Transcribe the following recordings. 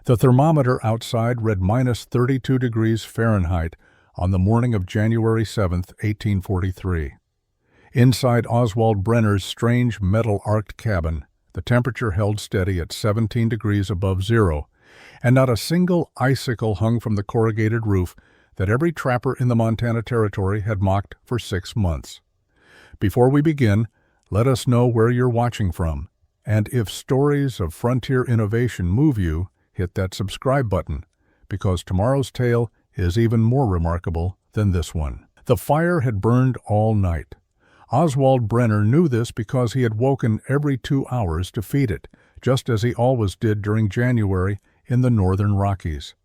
The thermometer outside read -32 degrees Fahrenheit on the morning of January 7, 1843. Inside Oswald Brenner's strange metal-arched cabin, the temperature held steady at 17 degrees above zero, and not a single icicle hung from the corrugated roof that every trapper in the Montana Territory had mocked for 6 months. Before we begin, let us know where you're watching from, and if stories of frontier innovation move you, hit that subscribe button, because tomorrow's tale is even more remarkable than this one. The fire had burned all night. Oswald Brenner knew this because he had woken every 2 hours to feed it, just as he always did during January in the northern Rockies.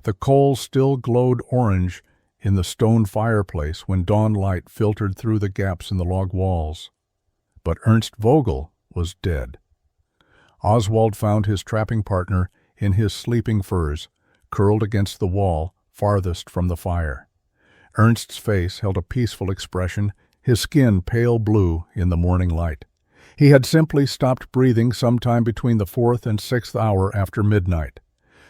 The coal still glowed orange in the stone fireplace when dawn light filtered through the gaps in the log walls. But Ernst Vogel was dead. Oswald found his trapping partner in his sleeping furs, curled against the wall farthest from the fire. Ernst's face held a peaceful expression, his skin pale blue in the morning light. He had simply stopped breathing sometime between the 4th and 6th hour after midnight.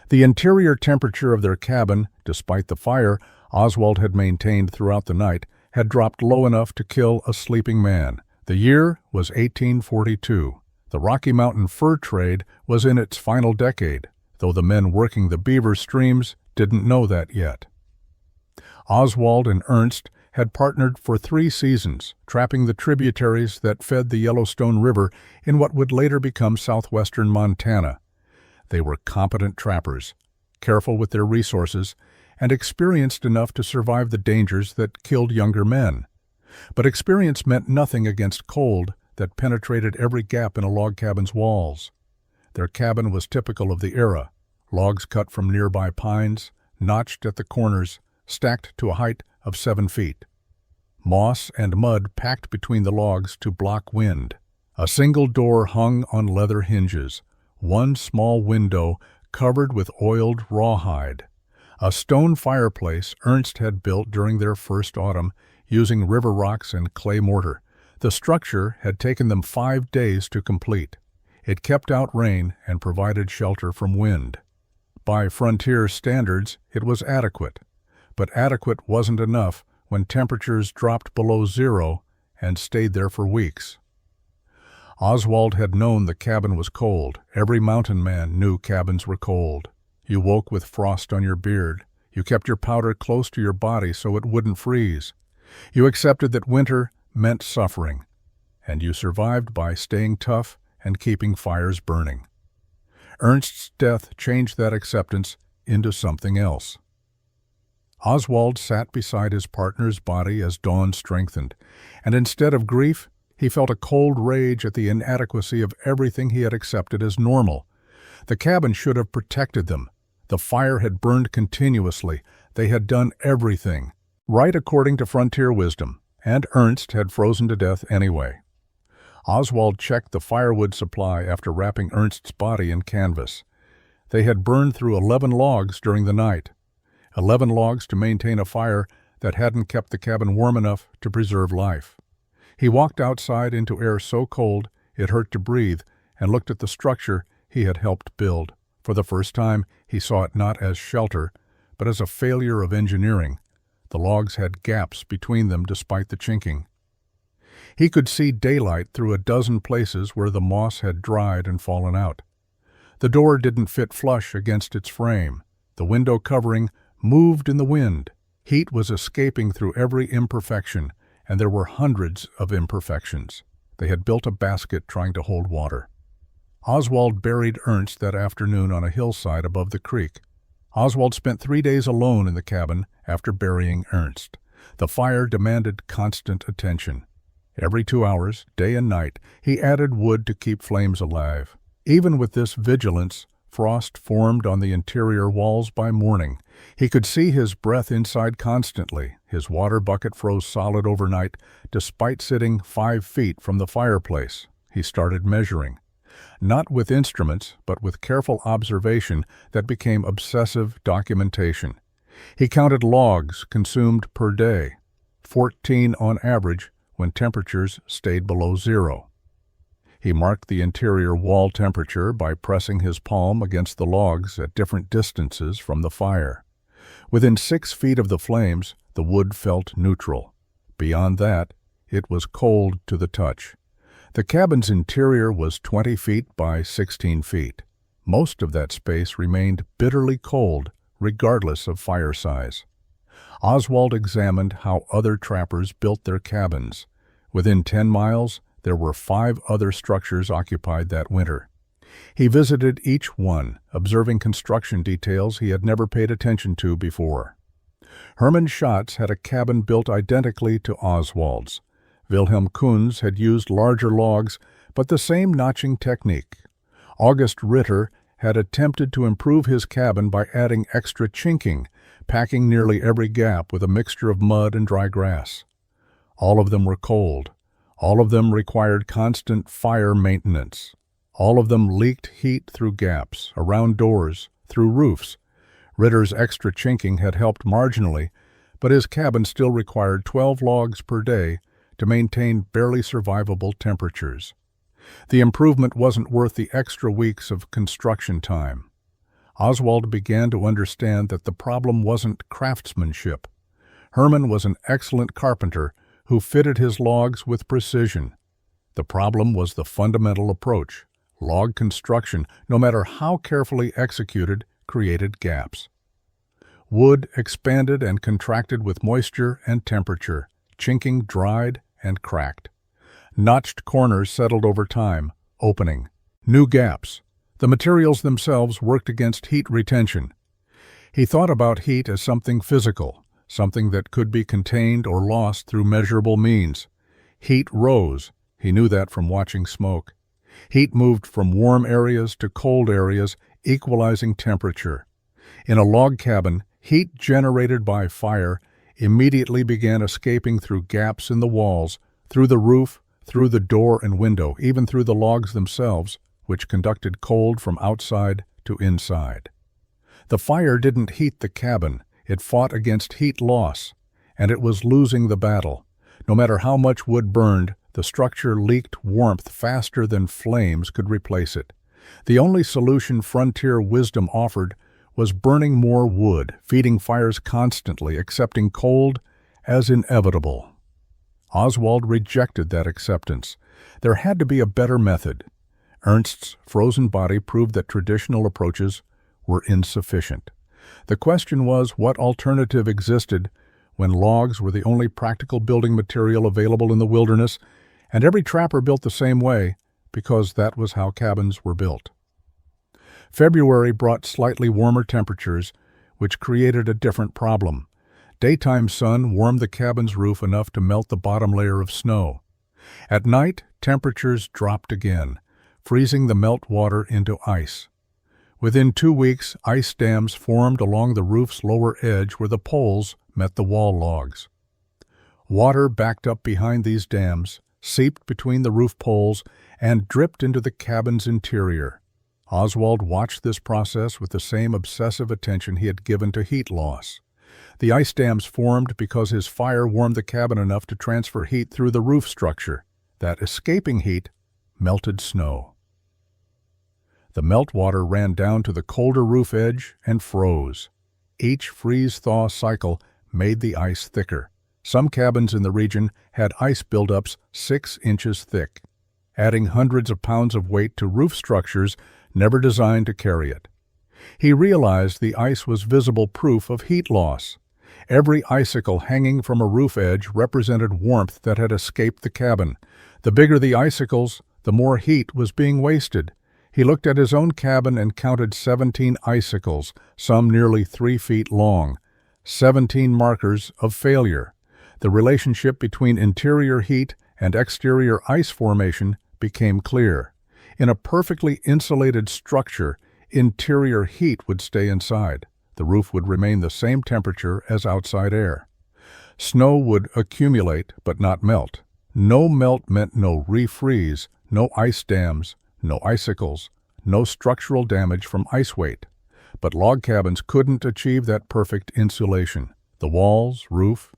The interior temperature of their cabin, despite the fire Oswald had maintained throughout the night, had dropped low enough to kill a sleeping man. The year was 1842. The Rocky Mountain fur trade was in its final decade, though the men working the beaver streams didn't know that yet. Oswald and Ernst had partnered for 3 seasons, trapping the tributaries that fed the Yellowstone River in what would later become southwestern Montana. They were competent trappers, careful with their resources, and experienced enough to survive the dangers that killed younger men. But experience meant nothing against cold that penetrated every gap in a log cabin's walls. Their cabin was typical of the era, logs cut from nearby pines, notched at the corners, stacked to a height of 7 feet. Moss and mud packed between the logs to block wind. A single door hung on leather hinges, one small window covered with oiled rawhide. A stone fireplace Ernst had built during their first autumn using river rocks and clay mortar. The structure had taken them 5 days to complete. It kept out rain and provided shelter from wind. By frontier standards, it was adequate. But adequate wasn't enough when temperatures dropped below zero and stayed there for weeks. Oswald had known the cabin was cold. Every mountain man knew cabins were cold. You woke with frost on your beard. You kept your powder close to your body so it wouldn't freeze. You accepted that winter meant suffering, and you survived by staying tough and keeping fires burning. Ernst's death changed that acceptance into something else. Oswald sat beside his partner's body as dawn strengthened, and instead of grief, he felt a cold rage at the inadequacy of everything he had accepted as normal. The cabin should have protected them. The fire had burned continuously. They had done everything right according to frontier wisdom, and Ernst had frozen to death anyway. Oswald checked the firewood supply after wrapping Ernst's body in canvas. They had burned through 11 logs during the night. 11 logs to maintain a fire that hadn't kept the cabin warm enough to preserve life. He walked outside into air so cold it hurt to breathe and looked at the structure he had helped build. For the first time, he saw it not as shelter, but as a failure of engineering. The logs had gaps between them despite the chinking. He could see daylight through a dozen places where the moss had dried and fallen out. The door didn't fit flush against its frame. The window covering moved in the wind. Heat was escaping through every imperfection, and there were hundreds of imperfections. They had built a basket trying to hold water. Oswald buried Ernst that afternoon on a hillside above the creek. Oswald spent 3 days alone in the cabin after burying Ernst. The fire demanded constant attention. Every 2 hours, day and night, he added wood to keep flames alive. Even with this vigilance, frost formed on the interior walls by morning. He could see his breath inside constantly. His water bucket froze solid overnight, despite sitting 5 feet from the fireplace. He started measuring. Not with instruments, but with careful observation that became obsessive documentation. He counted logs consumed per day, 14 on average when temperatures stayed below zero. He marked the interior wall temperature by pressing his palm against the logs at different distances from the fire. Within 6 feet of the flames, the wood felt neutral. Beyond that, it was cold to the touch. The cabin's interior was 20 feet by 16 feet. Most of that space remained bitterly cold, regardless of fire size. Oswald examined how other trappers built their cabins. Within 10 miles, there were 5 other structures occupied that winter. He visited each one, observing construction details he had never paid attention to before. Hermann Schatz had a cabin built identically to Oswald's. Wilhelm Kunz had used larger logs, but the same notching technique. August Ritter had attempted to improve his cabin by adding extra chinking, packing nearly every gap with a mixture of mud and dry grass. All of them were cold. All of them required constant fire maintenance. All of them leaked heat through gaps, around doors, through roofs. Ritter's extra chinking had helped marginally, but his cabin still required 12 logs per day to maintain barely survivable temperatures. The improvement wasn't worth the extra weeks of construction time. Oswald began to understand that the problem wasn't craftsmanship. Hermann was an excellent carpenter who fitted his logs with precision. The problem was the fundamental approach. Log construction, no matter how carefully executed, created gaps. Wood expanded and contracted with moisture and temperature. Chinking dried and cracked. Notched corners settled over time, opening. New gaps. The materials themselves worked against heat retention. He thought about heat as something physical, something that could be contained or lost through measurable means. Heat rose. He knew that from watching smoke. Heat moved from warm areas to cold areas, equalizing temperature. In a log cabin, heat generated by fire immediately began escaping through gaps in the walls, through the roof, through the door and window, even through the logs themselves, which conducted cold from outside to inside. The fire didn't heat the cabin, it fought against heat loss, and it was losing the battle. No matter how much wood burned, the structure leaked warmth faster than flames could replace it. The only solution frontier wisdom offered was burning more wood, feeding fires constantly, accepting cold as inevitable. Oswald rejected that acceptance. There had to be a better method. Ernst's frozen body proved that traditional approaches were insufficient. The question was what alternative existed when logs were the only practical building material available in the wilderness, and every trapper built the same way because that was how cabins were built. February brought slightly warmer temperatures, which created a different problem. Daytime sun warmed the cabin's roof enough to melt the bottom layer of snow. At night, temperatures dropped again, freezing the meltwater into ice. Within 2 weeks, ice dams formed along the roof's lower edge where the poles met the wall logs. Water backed up behind these dams, seeped between the roof poles, and dripped into the cabin's interior. Oswald watched this process with the same obsessive attention he had given to heat loss. The ice dams formed because his fire warmed the cabin enough to transfer heat through the roof structure. That escaping heat melted snow. The meltwater ran down to the colder roof edge and froze. Each freeze-thaw cycle made the ice thicker. Some cabins in the region had ice buildups 6 inches thick, adding hundreds of pounds of weight to roof structures never designed to carry it. He realized the ice was visible proof of heat loss. Every icicle hanging from a roof edge represented warmth that had escaped the cabin. The bigger the icicles, the more heat was being wasted. He looked at his own cabin and counted 17 icicles, some nearly 3 feet long. 17 markers of failure. The relationship between interior heat and exterior ice formation became clear. In a perfectly insulated structure, interior heat would stay inside. The roof would remain the same temperature as outside air. Snow would accumulate but not melt. No melt meant no refreeze, no ice dams, no icicles, no structural damage from ice weight. But log cabins couldn't achieve that perfect insulation. The walls, roof,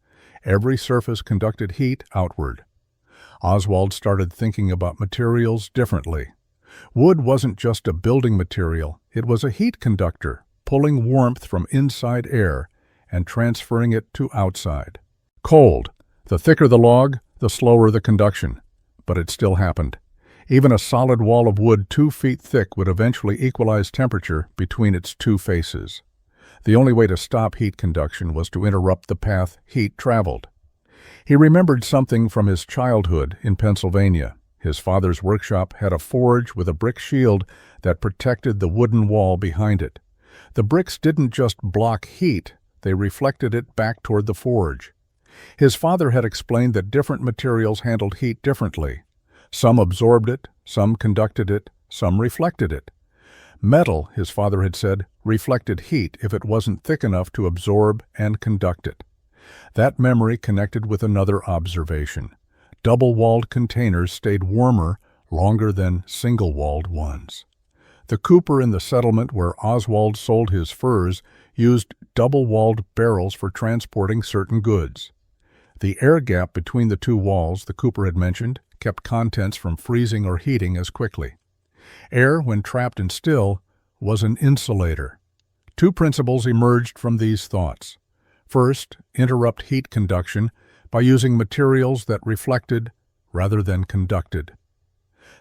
every surface conducted heat outward. Oswald started thinking about materials differently. Wood wasn't just a building material, it was a heat conductor, pulling warmth from inside air and transferring it to outside. Cold. The thicker the log, the slower the conduction. But it still happened. Even a solid wall of wood 2 feet thick would eventually equalize temperature between its two faces. The only way to stop heat conduction was to interrupt the path heat traveled. He remembered something from his childhood in Pennsylvania. His father's workshop had a forge with a brick shield that protected the wooden wall behind it. The bricks didn't just block heat, they reflected it back toward the forge. His father had explained that different materials handled heat differently. Some absorbed it, some conducted it, some reflected it. Metal, his father had said, reflected heat if it wasn't thick enough to absorb and conduct it. That memory connected with another observation. Double-walled containers stayed warmer longer than single-walled ones. The cooper in the settlement where Oswald sold his furs used double-walled barrels for transporting certain goods. The air gap between the two walls, the cooper had mentioned, kept contents from freezing or heating as quickly. Air, when trapped and still, was an insulator. Two principles emerged from these thoughts. First, interrupt heat conduction by using materials that reflected rather than conducted.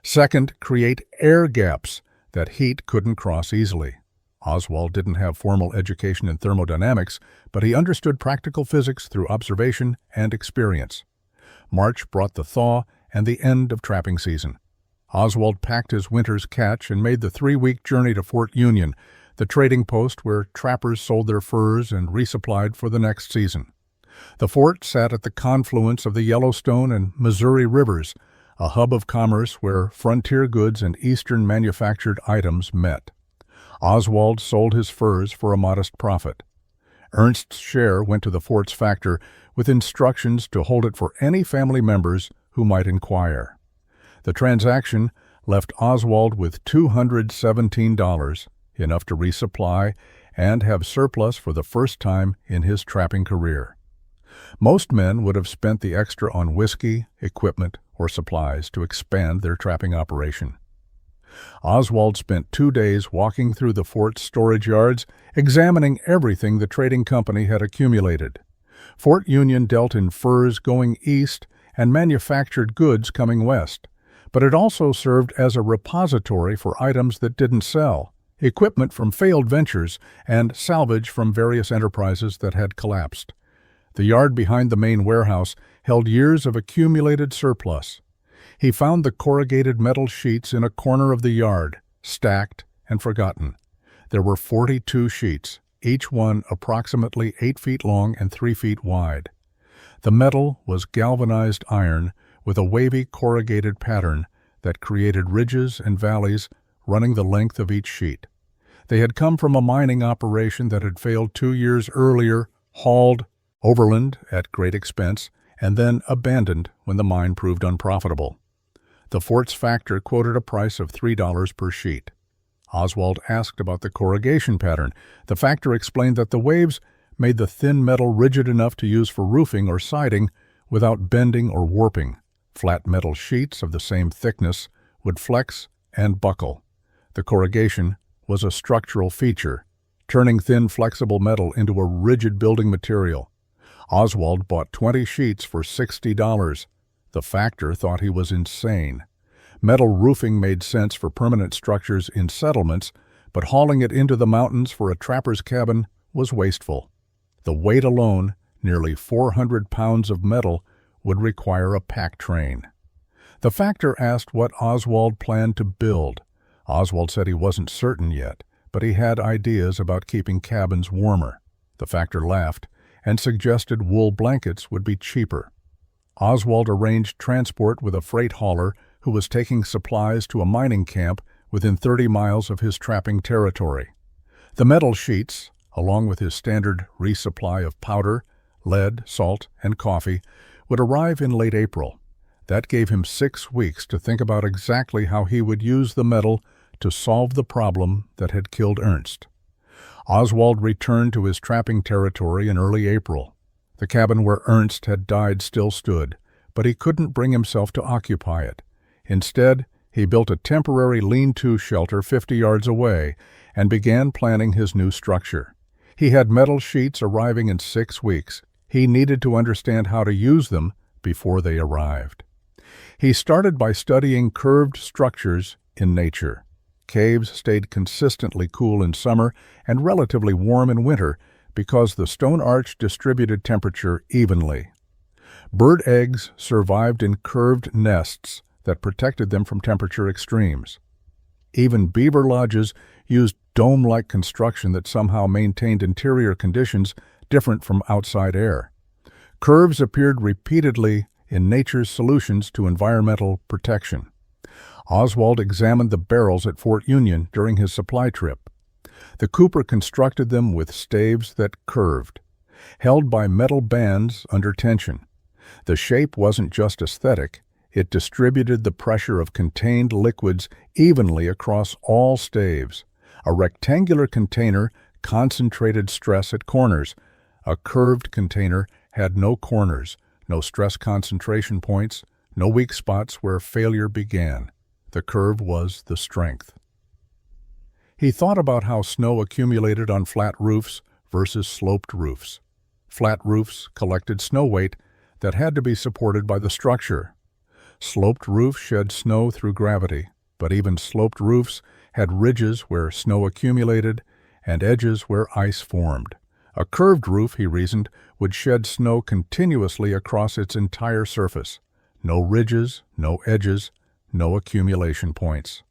Second, create air gaps that heat couldn't cross easily. Oswald didn't have formal education in thermodynamics, but he understood practical physics through observation and experience. March brought the thaw and the end of trapping season. Oswald packed his winter's catch and made the 3-week journey to Fort Union, the trading post where trappers sold their furs and resupplied for the next season. The fort sat at the confluence of the Yellowstone and Missouri rivers, a hub of commerce where frontier goods and eastern manufactured items met. Oswald sold his furs for a modest profit. Ernst's share went to the fort's factor with instructions to hold it for any family members who might inquire. The transaction left Oswald with $217, enough to resupply and have surplus for the first time in his trapping career. Most men would have spent the extra on whiskey, equipment, or supplies to expand their trapping operation. Oswald spent 2 days walking through the fort's storage yards, examining everything the trading company had accumulated. Fort Union dealt in furs going east and manufactured goods coming west, but it also served as a repository for items that didn't sell, equipment from failed ventures, and salvage from various enterprises that had collapsed. The yard behind the main warehouse held years of accumulated surplus. He found the corrugated metal sheets in a corner of the yard, stacked and forgotten. There were 42 sheets, each one approximately 8 feet long and 3 feet wide. The metal was galvanized iron with a wavy corrugated pattern that created ridges and valleys running the length of each sheet. They had come from a mining operation that had failed 2 years earlier, hauled overland at great expense, and then abandoned when the mine proved unprofitable. The fort's factor quoted a price of $3 per sheet. Oswald asked about the corrugation pattern. The factor explained that the waves made the thin metal rigid enough to use for roofing or siding without bending or warping. Flat metal sheets of the same thickness would flex and buckle. The corrugation was a structural feature, turning thin flexible metal into a rigid building material. Oswald bought 20 sheets for $60. The factor thought he was insane. Metal roofing made sense for permanent structures in settlements, but hauling it into the mountains for a trapper's cabin was wasteful. The weight alone, nearly 400 pounds of metal, would require a pack train. The factor asked what Oswald planned to build. Oswald said he wasn't certain yet, but he had ideas about keeping cabins warmer. The factor laughed and suggested wool blankets would be cheaper. Oswald arranged transport with a freight hauler who was taking supplies to a mining camp within 30 miles of his trapping territory. The metal sheets, along with his standard resupply of powder, lead, salt, and coffee, would arrive in late April. That gave him 6 weeks to think about exactly how he would use the metal to solve the problem that had killed Ernst. Oswald returned to his trapping territory in early April. The cabin where Ernst had died still stood, but he couldn't bring himself to occupy it. Instead, he built a temporary lean-to shelter 50 yards away and began planning his new structure. He had metal sheets arriving in 6 weeks. He needed to understand how to use them before they arrived. He started by studying curved structures in nature. Caves stayed consistently cool in summer and relatively warm in winter because the stone arch distributed temperature evenly. Bird eggs survived in curved nests that protected them from temperature extremes. Even beaver lodges used dome-like construction that somehow maintained interior conditions different from outside air. Curves appeared repeatedly in nature's solutions to environmental protection. Oswald examined the barrels at Fort Union during his supply trip. The cooper constructed them with staves that curved, held by metal bands under tension. The shape wasn't just aesthetic, it distributed the pressure of contained liquids evenly across all staves. A rectangular container concentrated stress at corners. A curved container had no corners, no stress concentration points, no weak spots where failure began. The curve was the strength. He thought about how snow accumulated on flat roofs versus sloped roofs. Flat roofs collected snow weight that had to be supported by the structure. Sloped roofs shed snow through gravity, but even sloped roofs had ridges where snow accumulated and edges where ice formed. A curved roof, he reasoned, would shed snow continuously across its entire surface. No ridges, no edges, no accumulation points.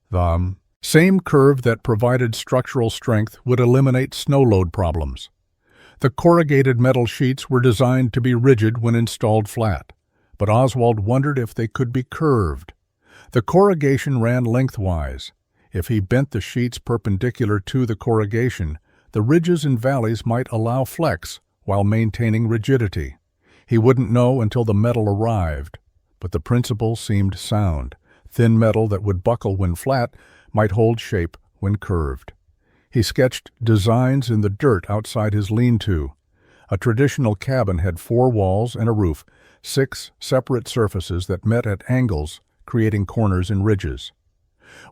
The same curve that provided structural strength would eliminate snow load problems. The corrugated metal sheets were designed to be rigid when installed flat, but Oswald wondered if they could be curved. The corrugation ran lengthwise. If he bent the sheets perpendicular to the corrugation, the ridges and valleys might allow flex while maintaining rigidity. He wouldn't know until the metal arrived, but the principle seemed sound. Thin metal that would buckle when flat might hold shape when curved. He sketched designs in the dirt outside his lean-to. A traditional cabin had 4 walls and a roof, 6 separate surfaces that met at angles, creating corners and ridges.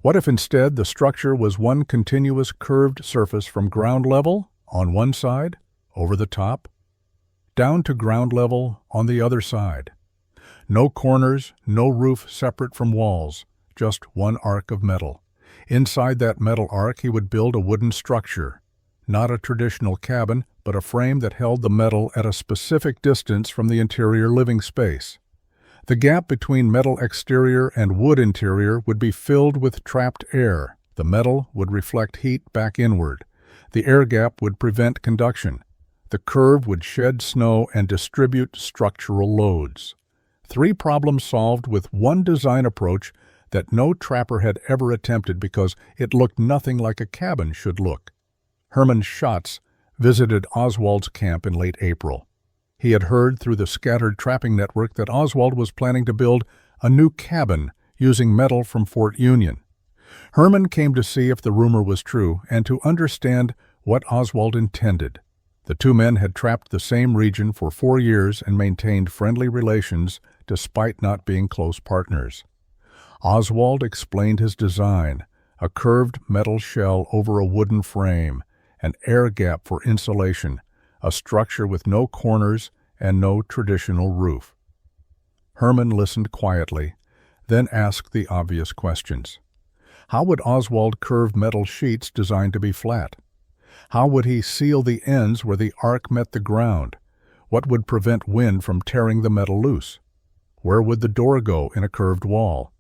What if instead the structure was one continuous curved surface from ground level on one side, over the top, down to ground level on the other side? No corners, no roof separate from walls, just one arc of metal. Inside that metal arc he would build a wooden structure, not a traditional cabin, but a frame that held the metal at a specific distance from the interior living space. The gap between metal exterior and wood interior would be filled with trapped air. The metal would reflect heat back inward. The air gap would prevent conduction. The curve would shed snow and distribute structural loads. 3 problems solved with one design approach that no trapper had ever attempted because it looked nothing like a cabin should look. Herman Schatz visited Oswald's camp in late April. He had heard through the scattered trapping network that Oswald was planning to build a new cabin using metal from Fort Union. Herman came to see if the rumor was true and to understand what Oswald intended. The 2 men had trapped the same region for 4 years and maintained friendly relations despite not being close partners. Oswald explained his design: a curved metal shell over a wooden frame, an air gap for insulation, a structure with no corners and no traditional roof. Herman listened quietly, then asked the obvious questions. How would Oswald curve metal sheets designed to be flat? How would he seal the ends where the arc met the ground? What would prevent wind from tearing the metal loose? Where would the door go in a curved wall?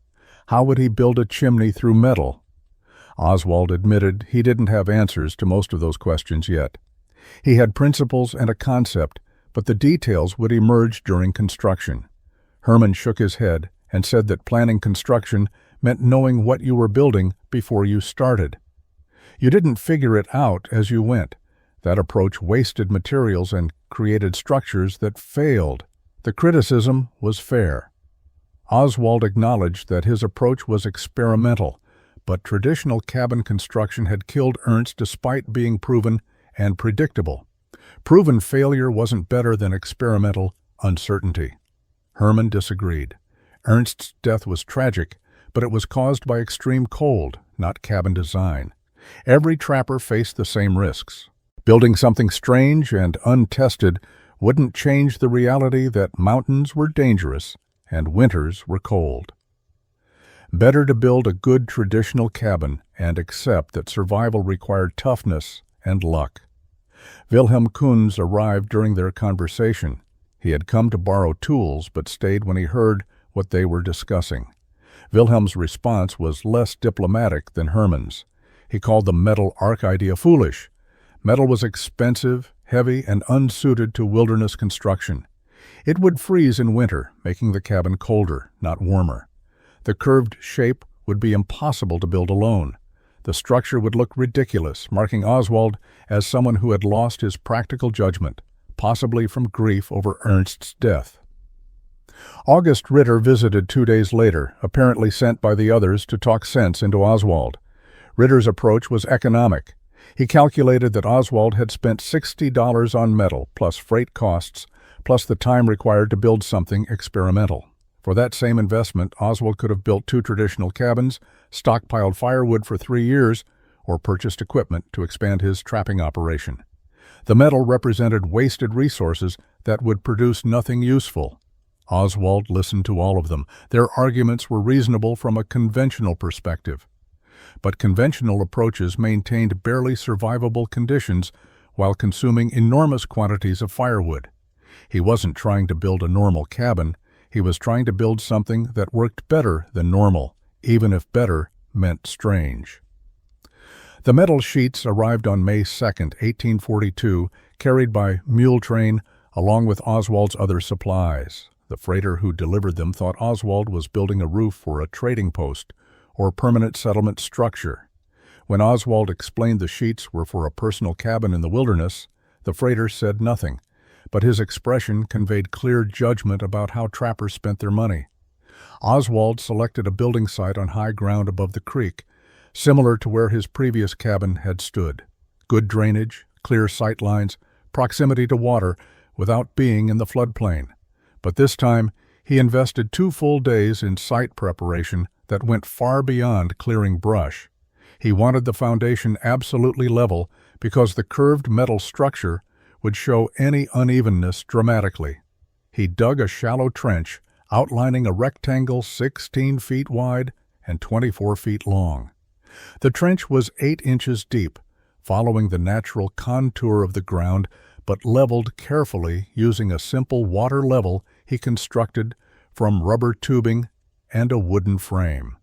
How would he build a chimney through metal? Oswald admitted he didn't have answers to most of those questions yet. He had principles and a concept, but the details would emerge during construction. Herman shook his head and said that planning construction meant knowing what you were building before you started. You didn't figure it out as you went. That approach wasted materials and created structures that failed. The criticism was fair. Oswald acknowledged that his approach was experimental, but traditional cabin construction had killed Ernst despite being proven and predictable. Proven failure wasn't better than experimental uncertainty. Herman disagreed. Ernst's death was tragic, but it was caused by extreme cold, not cabin design. Every trapper faced the same risks. Building something strange and untested wouldn't change the reality that mountains were dangerous and winters were cold. Better to build a good traditional cabin and accept that survival required toughness and luck. Wilhelm Kunz arrived during their conversation. He had come to borrow tools but stayed when he heard what they were discussing. Wilhelm's response was less diplomatic than Herman's. He called the metal ark idea foolish. Metal was expensive, heavy, and unsuited to wilderness construction. It would freeze in winter, making the cabin colder, not warmer. The curved shape would be impossible to build alone. The structure would look ridiculous, marking Oswald as someone who had lost his practical judgment, possibly from grief over Ernst's death. August Ritter visited 2 days later, apparently sent by the others to talk sense into Oswald. Ritter's approach was economic. He calculated that Oswald had spent $60 on metal, plus freight costs, plus the time required to build something experimental. For that same investment, Oswald could have built 2 traditional cabins, stockpiled firewood for 3 years, or purchased equipment to expand his trapping operation. The metal represented wasted resources that would produce nothing useful. Oswald listened to all of them. Their arguments were reasonable from a conventional perspective. But conventional approaches maintained barely survivable conditions while consuming enormous quantities of firewood. He wasn't trying to build a normal cabin. He was trying to build something that worked better than normal, even if better meant strange. The metal sheets arrived on May 2, 1842, carried by mule train along with Oswald's other supplies. The freighter who delivered them thought Oswald was building a roof for a trading post or permanent settlement structure. When Oswald explained the sheets were for a personal cabin in the wilderness, the freighter said nothing, but his expression conveyed clear judgment about how trappers spent their money. Oswald selected a building site on high ground above the creek, similar to where his previous cabin had stood. Good drainage, clear sight lines, proximity to water without being in the floodplain. But this time, he invested 2 full days in site preparation that went far beyond clearing brush. He wanted the foundation absolutely level because the curved metal structure would show any unevenness dramatically. He dug a shallow trench, outlining a rectangle 16 feet wide and 24 feet long. The trench was 8 inches deep, following the natural contour of the ground, but leveled carefully using a simple water level he constructed from rubber tubing and a wooden frame.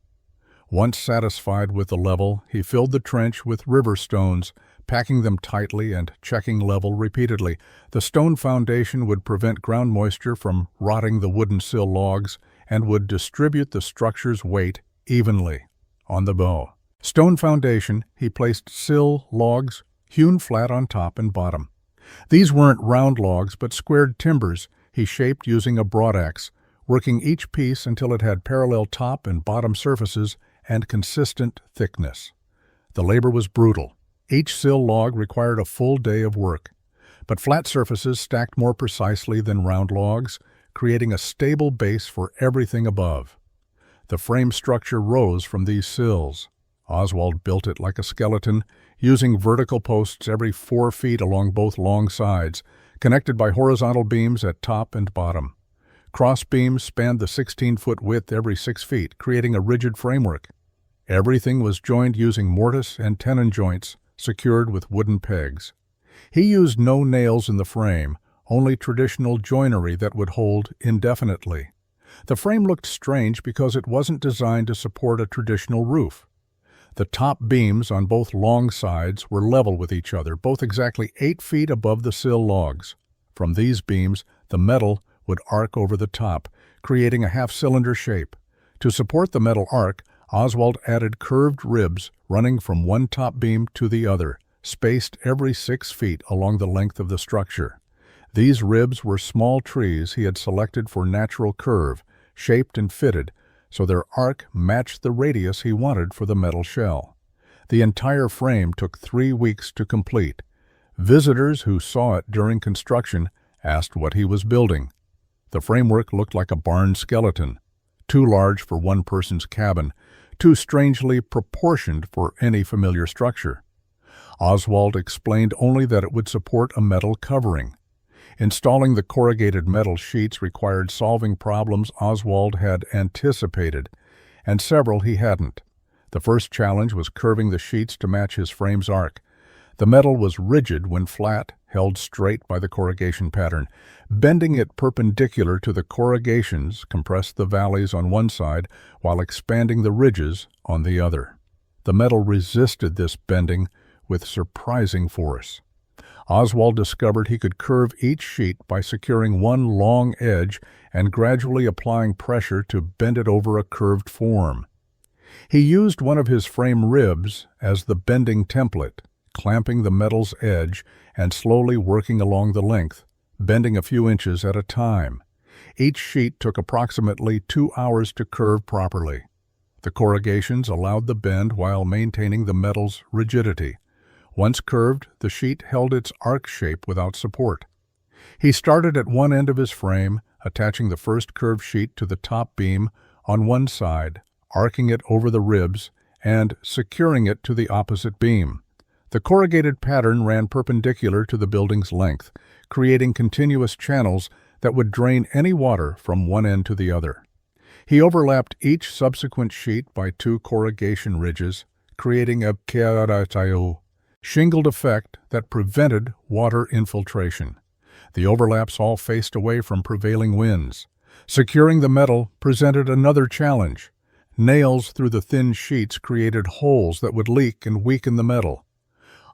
Once satisfied with the level, he filled the trench with river stones, packing them tightly and checking level repeatedly. The stone foundation would prevent ground moisture from rotting the wooden sill logs and would distribute the structure's weight evenly on the bow. Stone foundation, he placed sill logs hewn flat on top and bottom. These weren't round logs, but squared timbers he shaped using a broadaxe, working each piece until it had parallel top and bottom surfaces and consistent thickness. The labor was brutal. Each sill log required a full day of work, but flat surfaces stacked more precisely than round logs, creating a stable base for everything above. The frame structure rose from these sills. Oswald built it like a skeleton, using vertical posts every 4 feet along both long sides, connected by horizontal beams at top and bottom. Cross beams spanned the 16-foot width every 6 feet, creating a rigid framework. Everything was joined using mortise and tenon joints, secured with wooden pegs. He used no nails in the frame, only traditional joinery that would hold indefinitely. The frame looked strange because it wasn't designed to support a traditional roof. The top beams on both long sides were level with each other, both exactly 8 feet above the sill logs. From these beams, the metal would arc over the top, creating a half-cylinder shape. To support the metal arc, Oswald added curved ribs running from one top beam to the other, spaced every 6 feet along the length of the structure. These ribs were small trees he had selected for natural curve, shaped and fitted, so their arc matched the radius he wanted for the metal shell. The entire frame took 3 weeks to complete. Visitors who saw it during construction asked what he was building. The framework looked like a barn skeleton, too large for one person's cabin, too strangely proportioned for any familiar structure. Oswald explained only that it would support a metal covering. Installing the corrugated metal sheets required solving problems Oswald had anticipated, and several he hadn't. The first challenge was curving the sheets to match his frame's arc. The metal was rigid when flat, held straight by the corrugation pattern. Bending it perpendicular to the corrugations compressed the valleys on one side while expanding the ridges on the other. The metal resisted this bending with surprising force. Oswald discovered he could curve each sheet by securing one long edge and gradually applying pressure to bend it over a curved form. He used one of his frame ribs as the bending template, clamping the metal's edge and slowly working along the length, bending a few inches at a time. Each sheet took approximately 2 hours to curve properly. The corrugations allowed the bend while maintaining the metal's rigidity. Once curved, the sheet held its arc shape without support. He started at one end of his frame, attaching the first curved sheet to the top beam on one side, arcing it over the ribs, and securing it to the opposite beam. The corrugated pattern ran perpendicular to the building's length, creating continuous channels that would drain any water from one end to the other. He overlapped each subsequent sheet by 2 corrugation ridges, creating a shingled effect that prevented water infiltration. The overlaps all faced away from prevailing winds. Securing the metal presented another challenge. Nails through the thin sheets created holes that would leak and weaken the metal.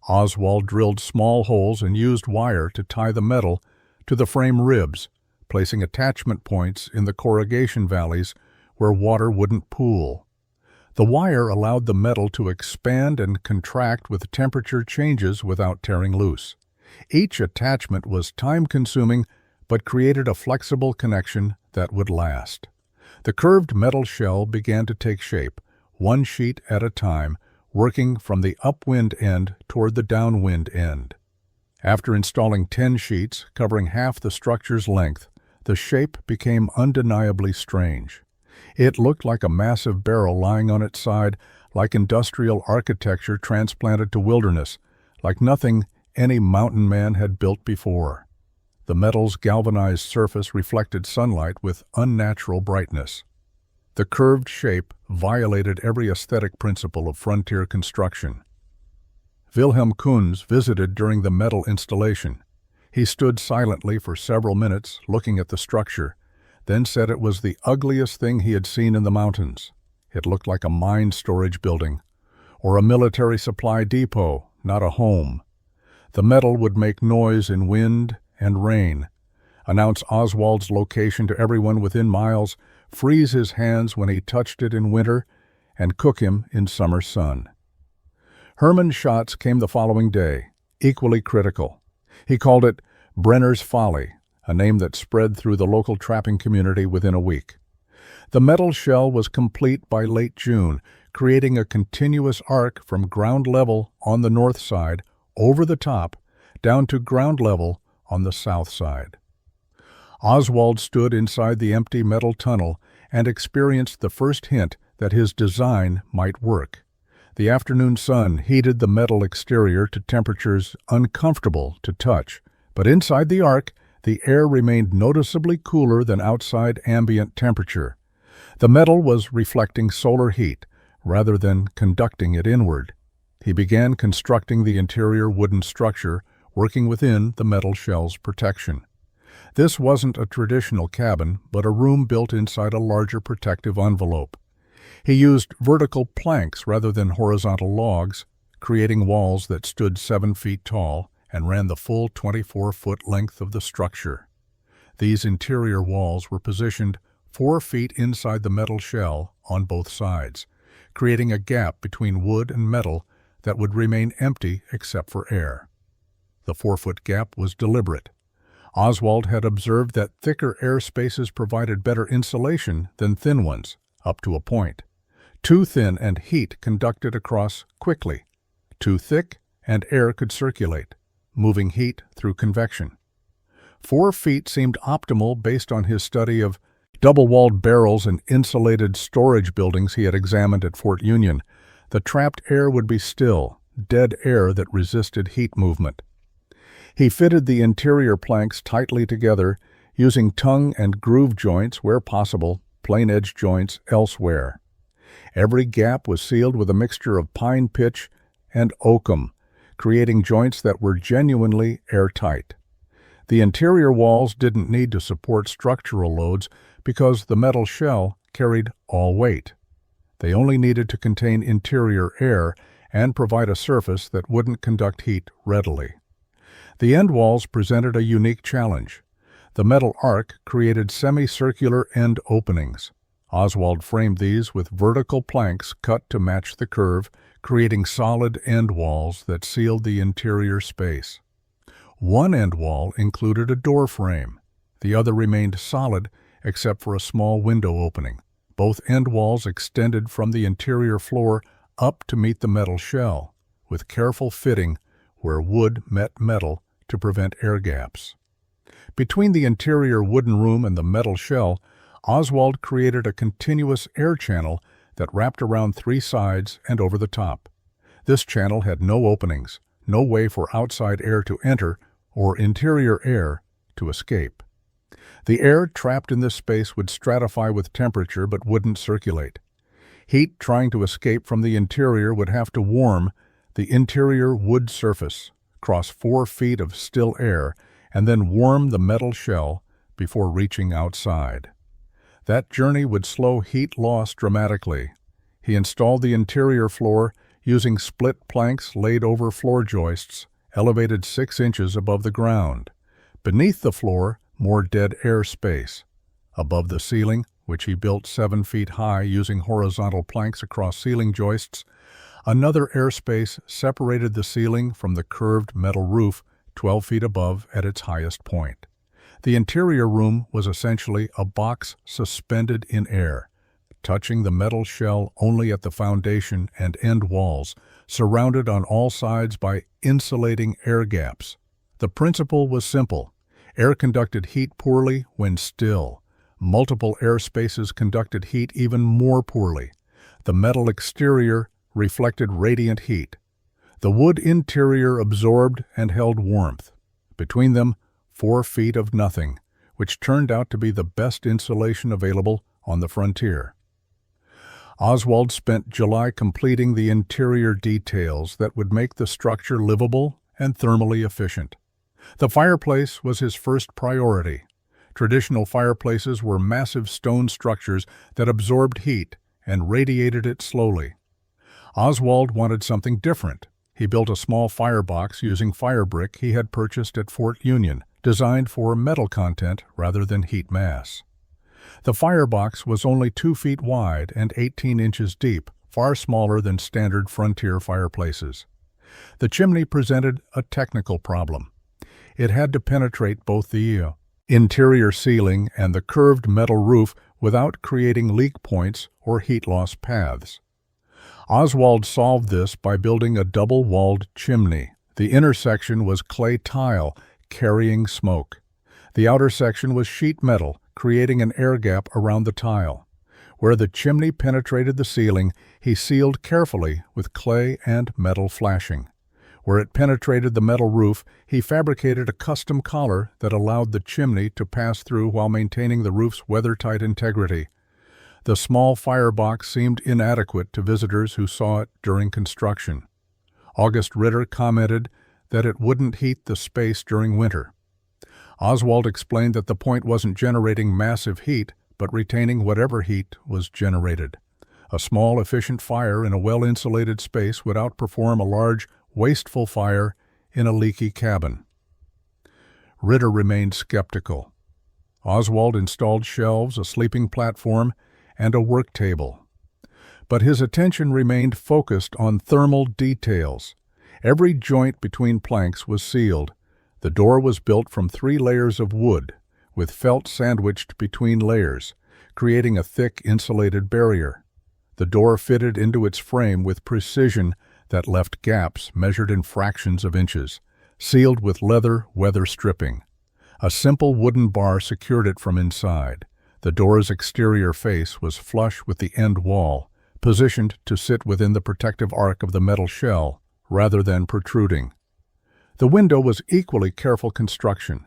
Oswald drilled small holes and used wire to tie the metal to the frame ribs, placing attachment points in the corrugation valleys where water wouldn't pool. The wire allowed the metal to expand and contract with temperature changes without tearing loose. Each attachment was time-consuming but created a flexible connection that would last. The curved metal shell began to take shape, one sheet at a time, working from the upwind end toward the downwind end. After installing 10 sheets covering half the structure's length, the shape became undeniably strange. It looked like a massive barrel lying on its side, like industrial architecture transplanted to wilderness, like nothing any mountain man had built before. The metal's galvanized surface reflected sunlight with unnatural brightness. The curved shape violated every aesthetic principle of frontier construction. Wilhelm Kunz visited during the metal installation. He stood silently for several minutes looking at the structure, then said it was the ugliest thing he had seen in the mountains. It looked like a mine storage building, or a military supply depot, not a home. The metal would make noise in wind and rain, announce Oswald's location to everyone within miles, freeze his hands when he touched it in winter, and cook him in summer sun. Hermann's shots came the following day, equally critical. He called it Brenner's Folly, a name that spread through the local trapping community within a week. The metal shell was complete by late June, creating a continuous arc from ground level on the north side, over the top, down to ground level on the south side. Oswald stood inside the empty metal tunnel and experienced the first hint that his design might work. The afternoon sun heated the metal exterior to temperatures uncomfortable to touch, but inside the arc, the air remained noticeably cooler than outside ambient temperature. The metal was reflecting solar heat rather than conducting it inward. He began constructing the interior wooden structure, working within the metal shell's protection. This wasn't a traditional cabin, but a room built inside a larger protective envelope. He used vertical planks rather than horizontal logs, creating walls that stood 7 feet tall and ran the full 24-foot length of the structure. These interior walls were positioned 4 feet inside the metal shell on both sides, creating a gap between wood and metal that would remain empty except for air. The 4-foot gap was deliberate. Oswald had observed that thicker air spaces provided better insulation than thin ones, up to a point. Too thin and heat conducted across quickly. Too thick and air could circulate, moving heat through convection. 4 feet seemed optimal based on his study of double-walled barrels and insulated storage buildings he had examined at Fort Union. The trapped air would be still, dead air that resisted heat movement. He fitted the interior planks tightly together, using tongue and groove joints where possible, plain edge joints elsewhere. Every gap was sealed with a mixture of pine pitch and oakum, creating joints that were genuinely airtight. The interior walls didn't need to support structural loads because the metal shell carried all weight. They only needed to contain interior air and provide a surface that wouldn't conduct heat readily. The end walls presented a unique challenge. The metal arc created semicircular end openings. Oswald framed these with vertical planks cut to match the curve, creating solid end walls that sealed the interior space. One end wall included a door frame. The other remained solid except for a small window opening. Both end walls extended from the interior floor up to meet the metal shell, with careful fitting where wood met metal to prevent air gaps. Between the interior wooden room and the metal shell, Oswald created a continuous air channel that wrapped around 3 sides and over the top. This channel had no openings, no way for outside air to enter or interior air to escape. The air trapped in this space would stratify with temperature but wouldn't circulate. Heat trying to escape from the interior would have to warm the interior wood surface, cross 4 feet of still air, and then warm the metal shell before reaching outside. That journey would slow heat loss dramatically. He installed the interior floor using split planks laid over floor joists, elevated 6 inches above the ground. Beneath the floor, more dead air space. Above the ceiling, which he built 7 feet high using horizontal planks across ceiling joists, another airspace separated the ceiling from the curved metal roof 12 feet above at its highest point. The interior room was essentially a box suspended in air, touching the metal shell only at the foundation and end walls, surrounded on all sides by insulating air gaps. The principle was simple. Air conducted heat poorly when still. Multiple air spaces conducted heat even more poorly. The metal exterior reflected radiant heat. The wood interior absorbed and held warmth. Between them, 4 feet of nothing, which turned out to be the best insulation available on the frontier. Oswald spent July completing the interior details that would make the structure livable and thermally efficient. The fireplace was his first priority. Traditional fireplaces were massive stone structures that absorbed heat and radiated it slowly. Oswald wanted something different. He built a small firebox using fire brick he had purchased at Fort Union, designed for metal content rather than heat mass. The firebox was only 2 feet wide and 18 inches deep, far smaller than standard frontier fireplaces. The chimney presented a technical problem. It had to penetrate both the interior ceiling and the curved metal roof without creating leak points or heat loss paths. Oswald solved this by building a double-walled chimney. The inner section was clay tile, carrying smoke. The outer section was sheet metal, creating an air gap around the tile. Where the chimney penetrated the ceiling, he sealed carefully with clay and metal flashing. Where it penetrated the metal roof, he fabricated a custom collar that allowed the chimney to pass through while maintaining the roof's weather-tight integrity. The small firebox seemed inadequate to visitors who saw it during construction. August Ritter commented that it wouldn't heat the space during winter. Oswald explained that the point wasn't generating massive heat, but retaining whatever heat was generated. A small, efficient fire in a well-insulated space would outperform a large, wasteful fire in a leaky cabin. Ritter remained skeptical. Oswald installed shelves, a sleeping platform, and a work table. But his attention remained focused on thermal details. Every joint between planks was sealed. The door was built from 3 layers of wood, with felt sandwiched between layers, creating a thick insulated barrier. The door fitted into its frame with precision that left gaps measured in fractions of inches, sealed with leather weather stripping. A simple wooden bar secured it from inside. The door's exterior face was flush with the end wall, positioned to sit within the protective arc of the metal shell, rather than protruding. The window was equally careful construction.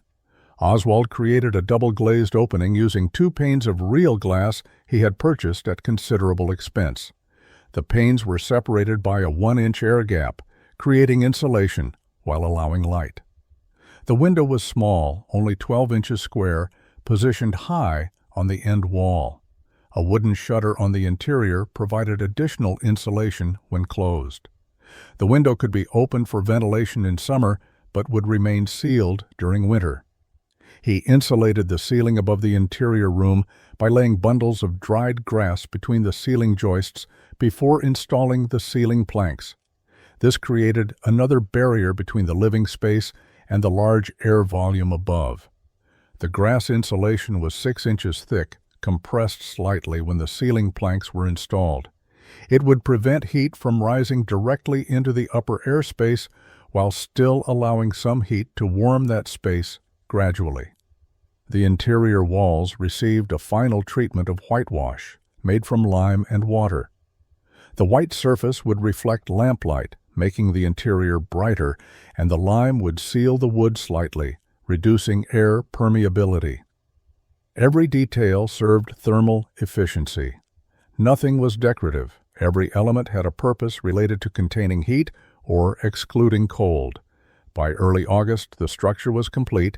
Oswald created a double-glazed opening using 2 panes of real glass he had purchased at considerable expense. The panes were separated by a 1-inch air gap, creating insulation while allowing light. The window was small, only 12 inches square, positioned high on the end wall. A wooden shutter on the interior provided additional insulation when closed. The window could be opened for ventilation in summer, but would remain sealed during winter. He insulated the ceiling above the interior room by laying bundles of dried grass between the ceiling joists before installing the ceiling planks. This created another barrier between the living space and the large air volume above. The grass insulation was 6 inches thick, compressed slightly when the ceiling planks were installed. It would prevent heat from rising directly into the upper airspace while still allowing some heat to warm that space gradually. The interior walls received a final treatment of whitewash, made from lime and water. The white surface would reflect lamplight, making the interior brighter, and the lime would seal the wood slightly, reducing air permeability. Every detail served thermal efficiency. Nothing was decorative. Every element had a purpose related to containing heat or excluding cold. By early August, the structure was complete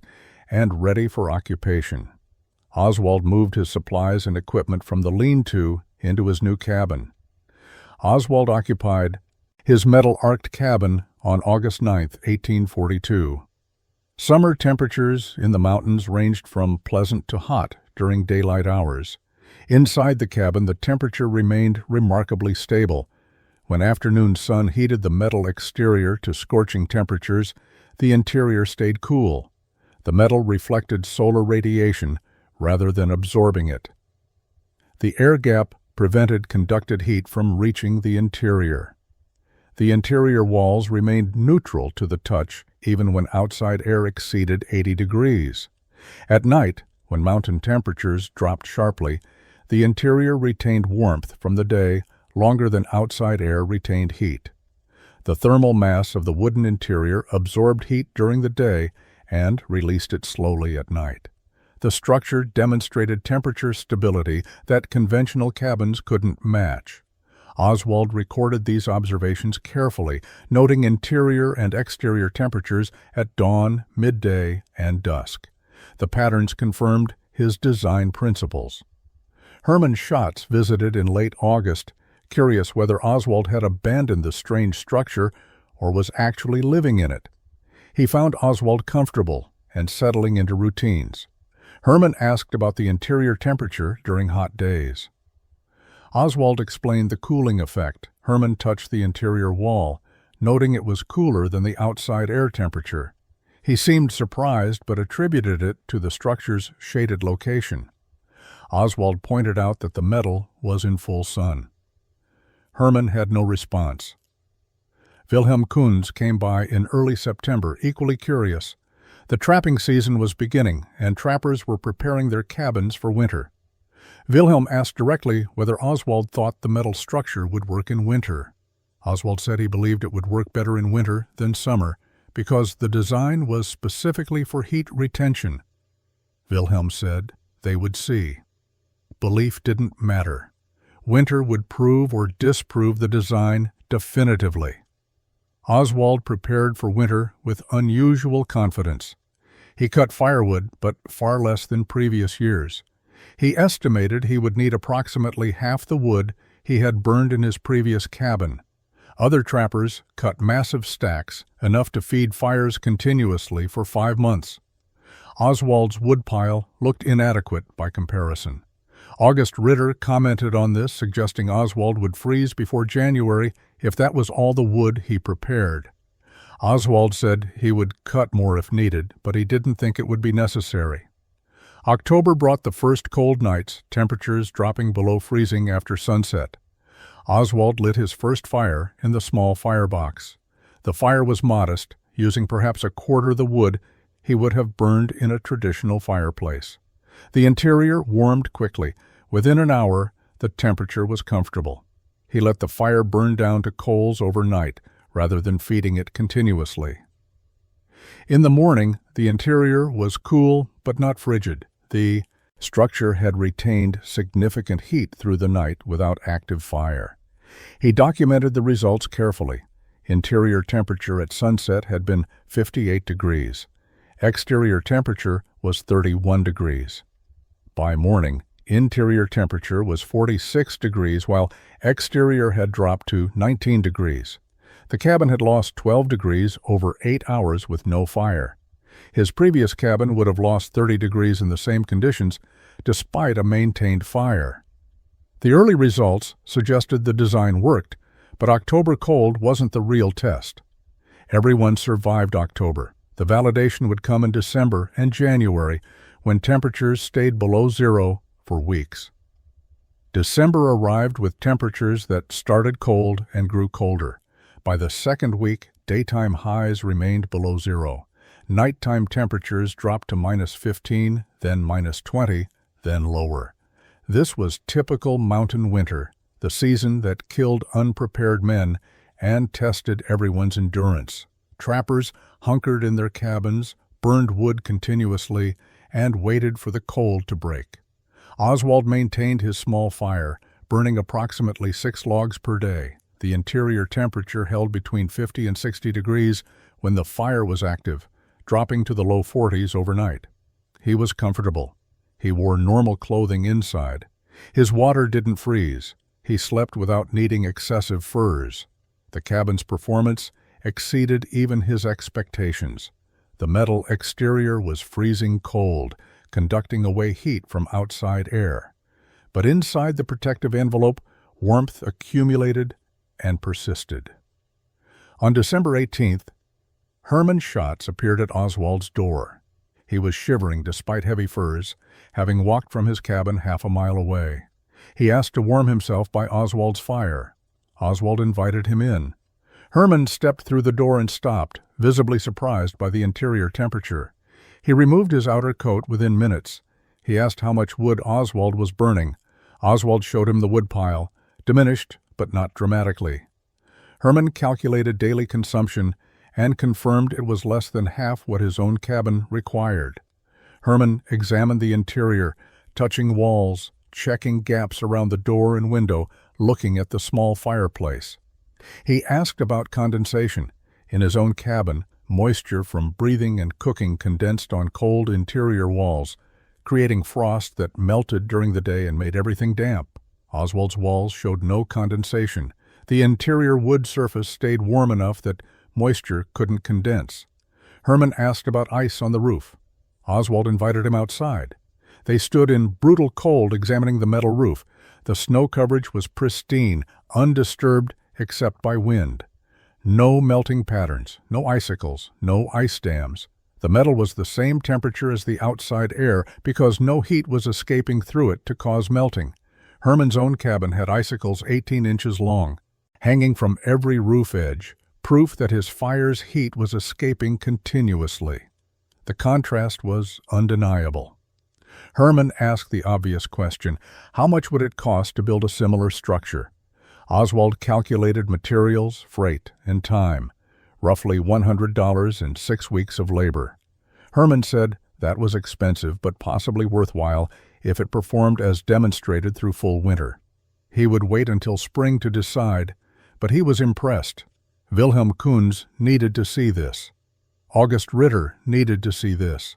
and ready for occupation. Oswald moved his supplies and equipment from the lean-to into his new cabin. Oswald occupied his metal-arched cabin on August 9, 1842. Summer temperatures in the mountains ranged from pleasant to hot during daylight hours. Inside the cabin, the temperature remained remarkably stable. When afternoon sun heated the metal exterior to scorching temperatures, the interior stayed cool. The metal reflected solar radiation rather than absorbing it. The air gap prevented conducted heat from reaching the interior. The interior walls remained neutral to the touch even when outside air exceeded 80 degrees. At night, when mountain temperatures dropped sharply, the interior retained warmth from the day longer than outside air retained heat. The thermal mass of the wooden interior absorbed heat during the day and released it slowly at night. The structure demonstrated temperature stability that conventional cabins couldn't match. Oswald recorded these observations carefully, noting interior and exterior temperatures at dawn, midday, and dusk. The patterns confirmed his design principles. Hermann Schatz visited in late August, curious whether Oswald had abandoned the strange structure or was actually living in it. He found Oswald comfortable and settling into routines. Hermann asked about the interior temperature during hot days. Oswald explained the cooling effect. Hermann touched the interior wall, noting it was cooler than the outside air temperature. He seemed surprised but attributed it to the structure's shaded location. Oswald pointed out that the metal was in full sun. Hermann had no response. Wilhelm Kunz came by in early September, equally curious. The trapping season was beginning, and trappers were preparing their cabins for winter. Wilhelm asked directly whether Oswald thought the metal structure would work in winter. Oswald said he believed it would work better in winter than summer because the design was specifically for heat retention. Wilhelm said they would see. Belief didn't matter. Winter would prove or disprove the design definitively. Oswald prepared for winter with unusual confidence. He cut firewood, but far less than previous years. He estimated he would need approximately half the wood he had burned in his previous cabin. Other trappers cut massive stacks, enough to feed fires continuously for 5 months. Oswald's woodpile looked inadequate by comparison. August Ritter commented on this, suggesting Oswald would freeze before January if that was all the wood he prepared. Oswald said he would cut more if needed, but he didn't think it would be necessary. October brought the first cold nights, temperatures dropping below freezing after sunset. Oswald lit his first fire in the small firebox. The fire was modest, using perhaps a quarter the wood he would have burned in a traditional fireplace. The interior warmed quickly. Within an hour, the temperature was comfortable. He let the fire burn down to coals overnight, rather than feeding it continuously. In the morning, the interior was cool but not frigid. The structure had retained significant heat through the night without active fire. He documented the results carefully. Interior temperature at sunset had been 58 degrees. Exterior temperature was 31 degrees. By morning, interior temperature was 46 degrees while exterior had dropped to 19 degrees. The cabin had lost 12 degrees over 8 hours with no fire. His previous cabin would have lost 30 degrees in the same conditions, despite a maintained fire. The early results suggested the design worked, but October cold wasn't the real test. Everyone survived October. The validation would come in December and January, when temperatures stayed below zero for weeks. December arrived with temperatures that started cold and grew colder. By the second week, daytime highs remained below zero. Nighttime temperatures dropped to -15, then -20, then lower. This was typical mountain winter, the season that killed unprepared men and tested everyone's endurance. Trappers hunkered in their cabins, burned wood continuously, and waited for the cold to break. Oswald maintained his small fire, burning approximately 6 logs per day. The interior temperature held between 50 and 60 degrees when the fire was active, dropping to the low 40s overnight. He was comfortable. He wore normal clothing inside. His water didn't freeze. He slept without needing excessive furs. The cabin's performance exceeded even his expectations. The metal exterior was freezing cold, conducting away heat from outside air. But inside the protective envelope, warmth accumulated and persisted. On December 18th, Herman Schatz appeared at Oswald's door. He was shivering despite heavy furs, having walked from his cabin half a mile away. He asked to warm himself by Oswald's fire. Oswald invited him in. Herman stepped through the door and stopped, visibly surprised by the interior temperature. He removed his outer coat within minutes. He asked how much wood Oswald was burning. Oswald showed him the woodpile, diminished but not dramatically. Herman calculated daily consumption and confirmed it was less than half what his own cabin required. Herman examined the interior, touching walls, checking gaps around the door and window, looking at the small fireplace. He asked about condensation. In his own cabin, moisture from breathing and cooking condensed on cold interior walls, creating frost that melted during the day and made everything damp. Oswald's walls showed no condensation. The interior wood surface stayed warm enough that moisture couldn't condense. Herman asked about ice on the roof. Oswald invited him outside. They stood in brutal cold examining the metal roof. The snow coverage was pristine, undisturbed except by wind. No melting patterns, no icicles, no ice dams. The metal was the same temperature as the outside air because no heat was escaping through it to cause melting. Herman's own cabin had icicles 18 inches long, hanging from every roof edge, proof that his fire's heat was escaping continuously. The contrast was undeniable. Herman asked the obvious question, how much would it cost to build a similar structure? Oswald calculated materials, freight, and time, roughly $100 and 6 weeks of labor. Herman said that was expensive but possibly worthwhile if it performed as demonstrated through full winter. He would wait until spring to decide, but he was impressed. Wilhelm Kunz needed to see this. August Ritter needed to see this.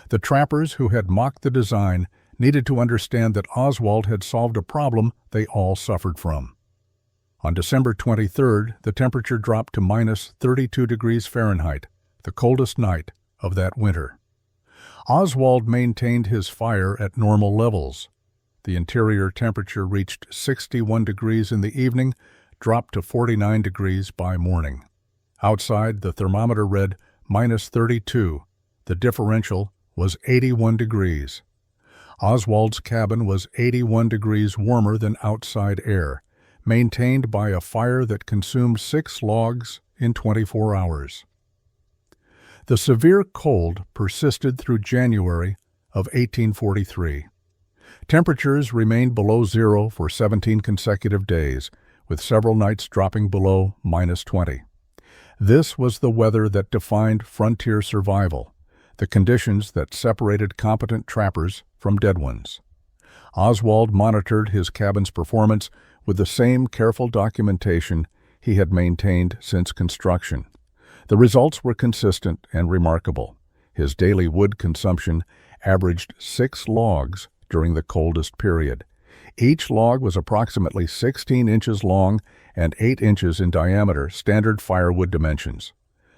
The trappers who had mocked the design needed to understand that Oswald had solved a problem they all suffered from. On December 23rd, the temperature dropped to -32 degrees Fahrenheit, the coldest night of that winter. Oswald maintained his fire at normal levels. The interior temperature reached 61 degrees in the evening, dropped to 49 degrees by morning. Outside, the thermometer read -32. The differential was 81 degrees. Oswald's cabin was 81 degrees warmer than outside air, maintained by a fire that consumed 6 logs in 24 hours. The severe cold persisted through January of 1843. Temperatures remained below zero for 17 consecutive days, with several nights dropping below -20. This was the weather that defined frontier survival, the conditions that separated competent trappers from dead ones. Oswald monitored his cabin's performance with the same careful documentation he had maintained since construction. The results were consistent and remarkable. His daily wood consumption averaged 6 logs during the coldest period. Each log was approximately 16 inches long and 8 inches in diameter, standard firewood dimensions.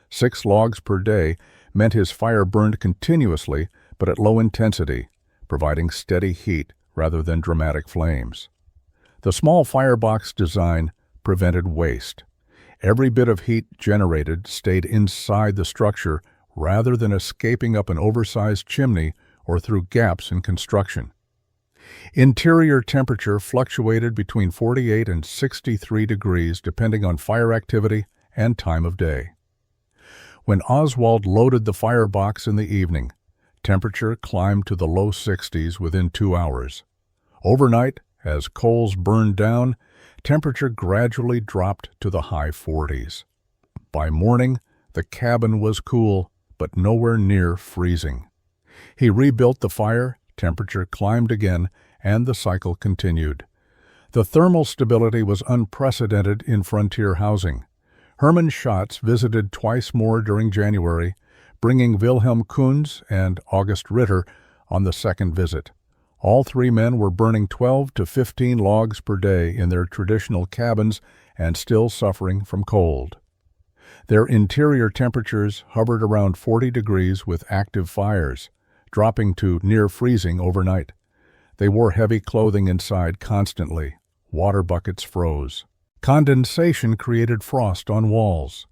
6 logs per day meant his fire burned continuously but at low intensity, providing steady heat rather than dramatic flames. The small firebox design prevented waste. Every bit of heat generated stayed inside the structure rather than escaping up an oversized chimney or through gaps in construction. Interior temperature fluctuated between 48 and 63 degrees depending on fire activity and time of day. When Oswald loaded the firebox in the evening, temperature climbed to the low 60s within 2 hours. Overnight, as coals burned down, temperature gradually dropped to the high 40s. By morning, the cabin was cool, but nowhere near freezing. He rebuilt the fire, temperature climbed again, and the cycle continued. The thermal stability was unprecedented in frontier housing. Hermann Schatz visited twice more during January, bringing Wilhelm Kunz and August Ritter on the second visit. All 3 men were burning 12 to 15 logs per day in their traditional cabins and still suffering from cold. Their interior temperatures hovered around 40 degrees with active fires, dropping to near freezing overnight. They wore heavy clothing inside constantly. Water buckets froze. Condensation created frost on walls.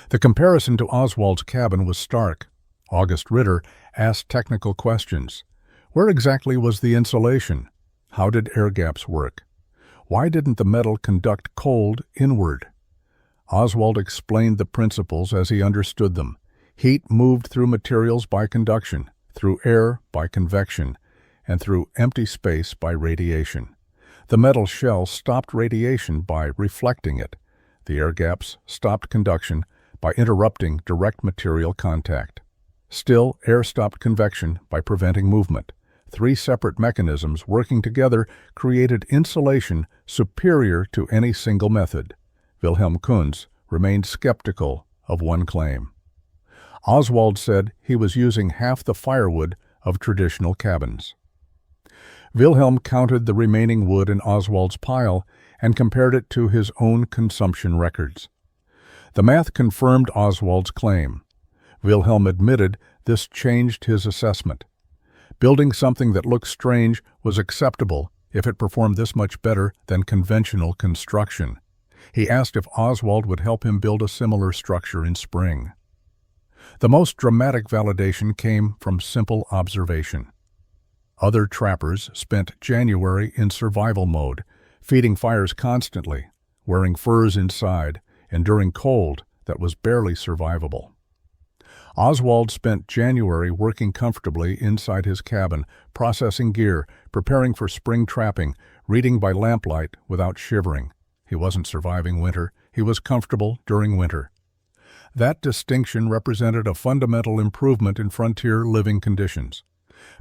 The comparison to Oswald's cabin was stark. August Ritter asked technical questions. Where exactly was the insulation? How did air gaps work? Why didn't the metal conduct cold inward? Oswald explained the principles as he understood them. Heat moved through materials by conduction, through air by convection, and through empty space by radiation. The metal shell stopped radiation by reflecting it. The air gaps stopped conduction by interrupting direct material contact. Still, air stopped convection by preventing movement. 3 separate mechanisms working together created insulation superior to any single method. Wilhelm Kunz remained skeptical of one claim. Oswald said he was using half the firewood of traditional cabins. Wilhelm counted the remaining wood in Oswald's pile and compared it to his own consumption records. The math confirmed Oswald's claim. Wilhelm admitted this changed his assessment. Building something that looked strange was acceptable if it performed this much better than conventional construction. He asked if Oswald would help him build a similar structure in spring. The most dramatic validation came from simple observation. Other trappers spent January in survival mode, feeding fires constantly, wearing furs inside, enduring cold that was barely survivable. Oswald spent January working comfortably inside his cabin, processing gear, preparing for spring trapping, reading by lamplight without shivering. He wasn't surviving winter, he was comfortable during winter. That distinction represented a fundamental improvement in frontier living conditions.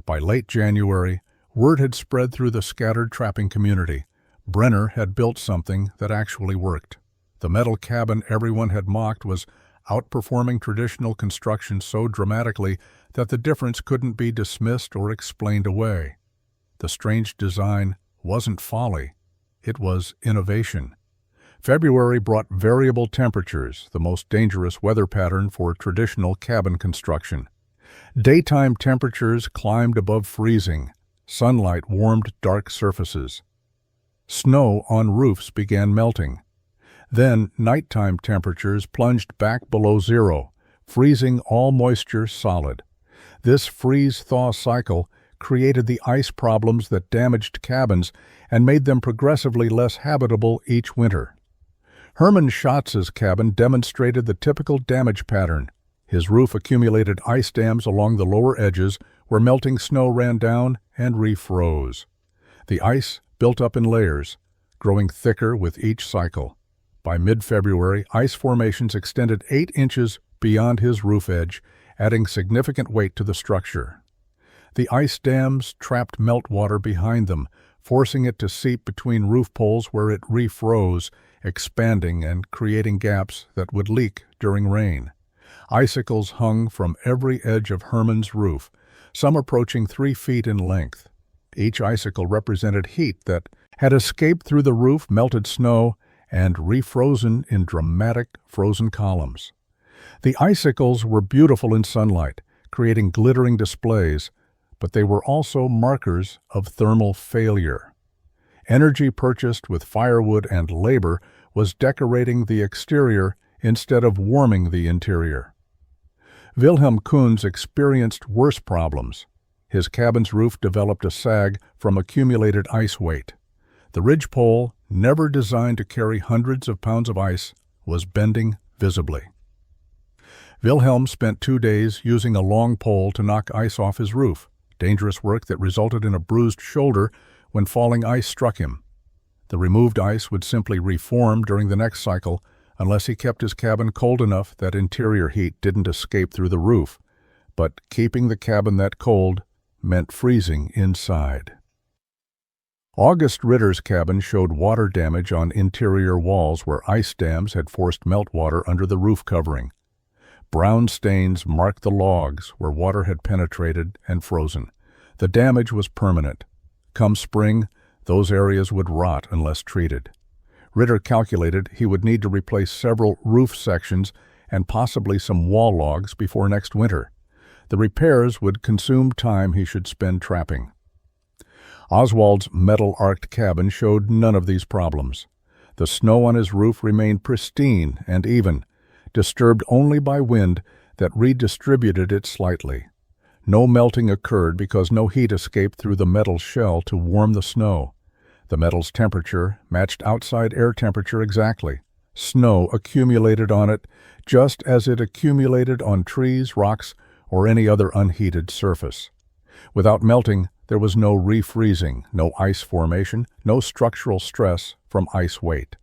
By late January, word had spread through the scattered trapping community. Brenner had built something that actually worked. The metal cabin everyone had mocked was outperforming traditional construction so dramatically that the difference couldn't be dismissed or explained away. The strange design wasn't folly, it was innovation. February brought variable temperatures, the most dangerous weather pattern for traditional cabin construction. Daytime temperatures climbed above freezing. Sunlight warmed dark surfaces. Snow on roofs began melting. Then nighttime temperatures plunged back below zero, freezing all moisture solid. This freeze-thaw cycle created the ice problems that damaged cabins and made them progressively less habitable each winter. Hermann Schatz's cabin demonstrated the typical damage pattern. His roof accumulated ice dams along the lower edges where melting snow ran down and refroze. The ice built up in layers, growing thicker with each cycle. By mid-February, ice formations extended 8 inches beyond his roof edge, adding significant weight to the structure. The ice dams trapped meltwater behind them, forcing it to seep between roof poles where it refroze, expanding and creating gaps that would leak during rain. Icicles hung from every edge of Herman's roof, some approaching 3 feet in length. Each icicle represented heat that had escaped through the roof, melted snow, and refrozen in dramatic frozen columns. The icicles were beautiful in sunlight, creating glittering displays, but they were also markers of thermal failure. Energy purchased with firewood and labor was decorating the exterior instead of warming the interior. Wilhelm Kunz experienced worse problems. His cabin's roof developed a sag from accumulated ice weight. The ridgepole, never designed to carry hundreds of pounds of ice, was bending visibly. Wilhelm spent 2 days using a long pole to knock ice off his roof, dangerous work that resulted in a bruised shoulder when falling ice struck him. The removed ice would simply reform during the next cycle unless he kept his cabin cold enough that interior heat didn't escape through the roof, but keeping the cabin that cold meant freezing inside. August Ritter's cabin showed water damage on interior walls where ice dams had forced meltwater under the roof covering. Brown stains marked the logs where water had penetrated and frozen. The damage was permanent. Come spring, those areas would rot unless treated. Ritter calculated he would need to replace several roof sections and possibly some wall logs before next winter. The repairs would consume time he should spend trapping. Oswald's metal-arched cabin showed none of these problems. The snow on his roof remained pristine and even, disturbed only by wind that redistributed it slightly. No melting occurred because no heat escaped through the metal shell to warm the snow. The metal's temperature matched outside air temperature exactly. Snow accumulated on it just as it accumulated on trees, rocks, or any other unheated surface. Without melting, there was no refreezing, no ice formation, no structural stress from ice weight.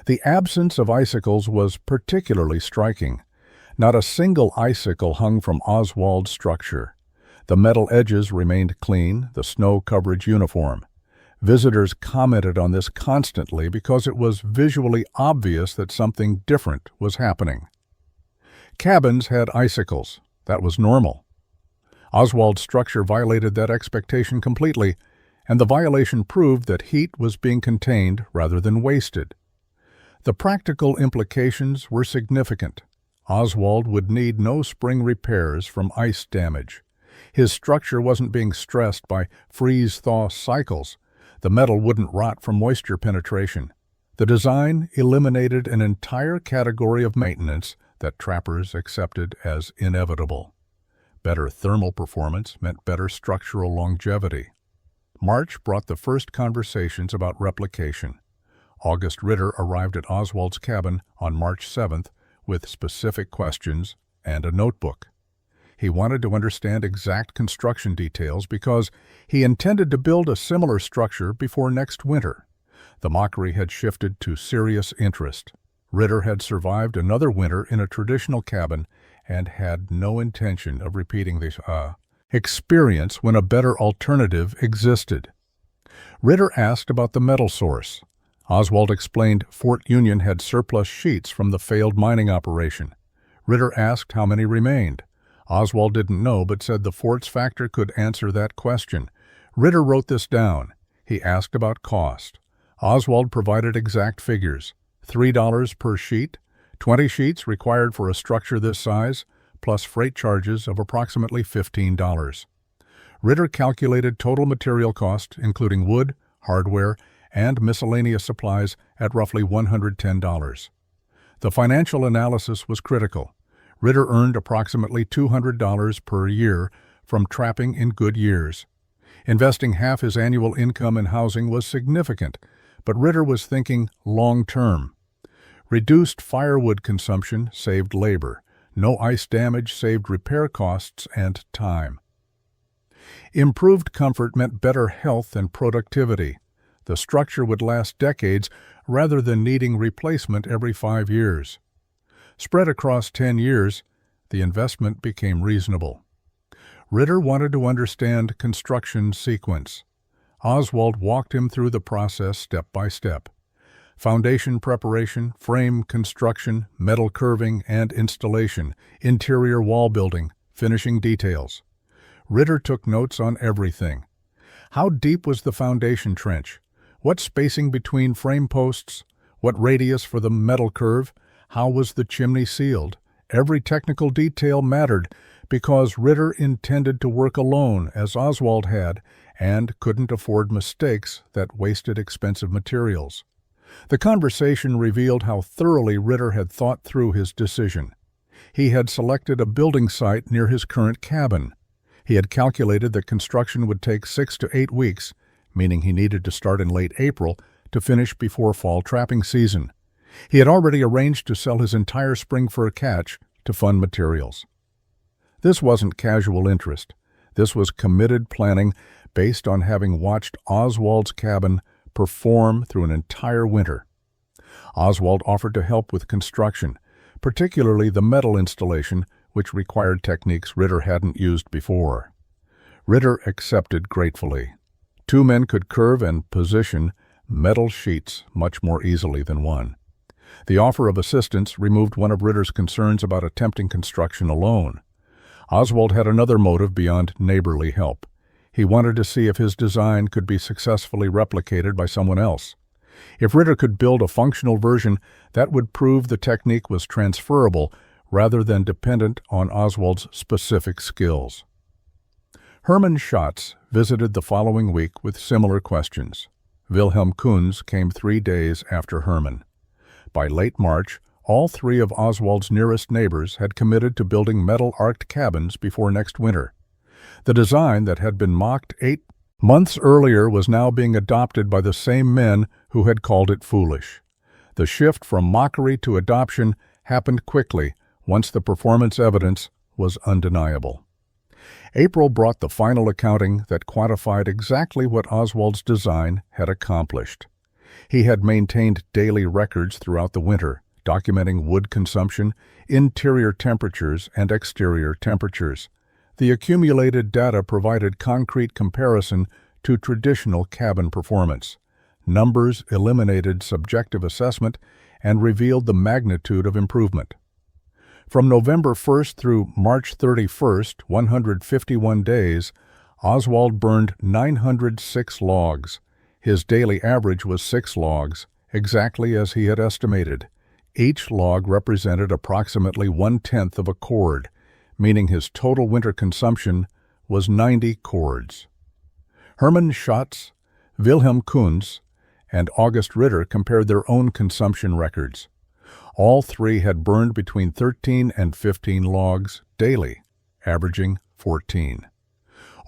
The absence of icicles was particularly striking. Not a single icicle hung from Oswald's structure. The metal edges remained clean, the snow coverage uniform. Visitors commented on this constantly because it was visually obvious that something different was happening. Cabins had icicles. That was normal. Oswald's structure violated that expectation completely, and the violation proved that heat was being contained rather than wasted. The practical implications were significant. Oswald would need no spring repairs from ice damage. His structure wasn't being stressed by freeze-thaw cycles. The metal wouldn't rot from moisture penetration. The design eliminated an entire category of maintenance that trappers accepted as inevitable. Better thermal performance meant better structural longevity. March brought the first conversations about replication. August Ritter arrived at Oswald's cabin on March 7th with specific questions and a notebook. He wanted to understand exact construction details because he intended to build a similar structure before next winter. The mockery had shifted to serious interest. Ritter had survived another winter in a traditional cabin and had no intention of repeating this experience when a better alternative existed. Ritter asked about the metal source. Oswald explained Fort Union had surplus sheets from the failed mining operation. Ritter asked how many remained. Oswald didn't know but said the fort's factor could answer that question. Ritter wrote this down. He asked about cost. Oswald provided exact figures. $3 per sheet, 20 sheets required for a structure this size, plus freight charges of approximately $15. Ritter calculated total material cost, including wood, hardware, and miscellaneous supplies, at roughly $110. The financial analysis was critical. Ritter earned approximately $200 per year from trapping in good years. Investing half his annual income in housing was significant, but Ritter was thinking long-term. Reduced firewood consumption saved labor. No ice damage saved repair costs and time. Improved comfort meant better health and productivity. The structure would last decades rather than needing replacement every 5 years. Spread across 10 years, the investment became reasonable. Ritter wanted to understand construction sequence. Oswald walked him through the process step by step. Foundation preparation, frame construction, metal curving and installation, interior wall building, finishing details. Ritter took notes on everything. How deep was the foundation trench? What spacing between frame posts? What radius for the metal curve? How was the chimney sealed? Every technical detail mattered because Ritter intended to work alone, as Oswald had, and couldn't afford mistakes that wasted expensive materials. The conversation revealed how thoroughly Ritter had thought through his decision. He had selected a building site near his current cabin. He had calculated that construction would take 6 to 8 weeks, meaning he needed to start in late April to finish before fall trapping season. He had already arranged to sell his entire spring fur catch to fund materials. This wasn't casual interest. This was committed planning based on having watched Oswald's cabin perform through an entire winter. Oswald offered to help with construction, particularly the metal installation, which required techniques Ritter hadn't used before. Ritter accepted gratefully. 2 men could curve and position metal sheets much more easily than one. The offer of assistance removed one of Ritter's concerns about attempting construction alone. Oswald had another motive beyond neighborly help. He wanted to see if his design could be successfully replicated by someone else. If Ritter could build a functional version, that would prove the technique was transferable rather than dependent on Oswald's specific skills. Hermann Schatz visited the following week with similar questions. Wilhelm Kunz came 3 days after Hermann. By late March, all 3 of Oswald's nearest neighbors had committed to building metal arched cabins before next winter. The design that had been mocked 8 months earlier was now being adopted by the same men who had called it foolish. The shift from mockery to adoption happened quickly once the performance evidence was undeniable. April brought the final accounting that quantified exactly what Oswald's design had accomplished. He had maintained daily records throughout the winter, documenting wood consumption, interior temperatures, and exterior temperatures. The accumulated data provided concrete comparison to traditional cabin performance. Numbers eliminated subjective assessment and revealed the magnitude of improvement. From November 1st through March 31st, 151 days, Oswald burned 906 logs. His daily average was 6 logs, exactly as he had estimated. Each log represented approximately 1/10 of a cord, meaning his total winter consumption was 90 cords. Hermann Schatz, Wilhelm Kunz, and August Ritter compared their own consumption records. All 3 had burned between 13 and 15 logs daily, averaging 14.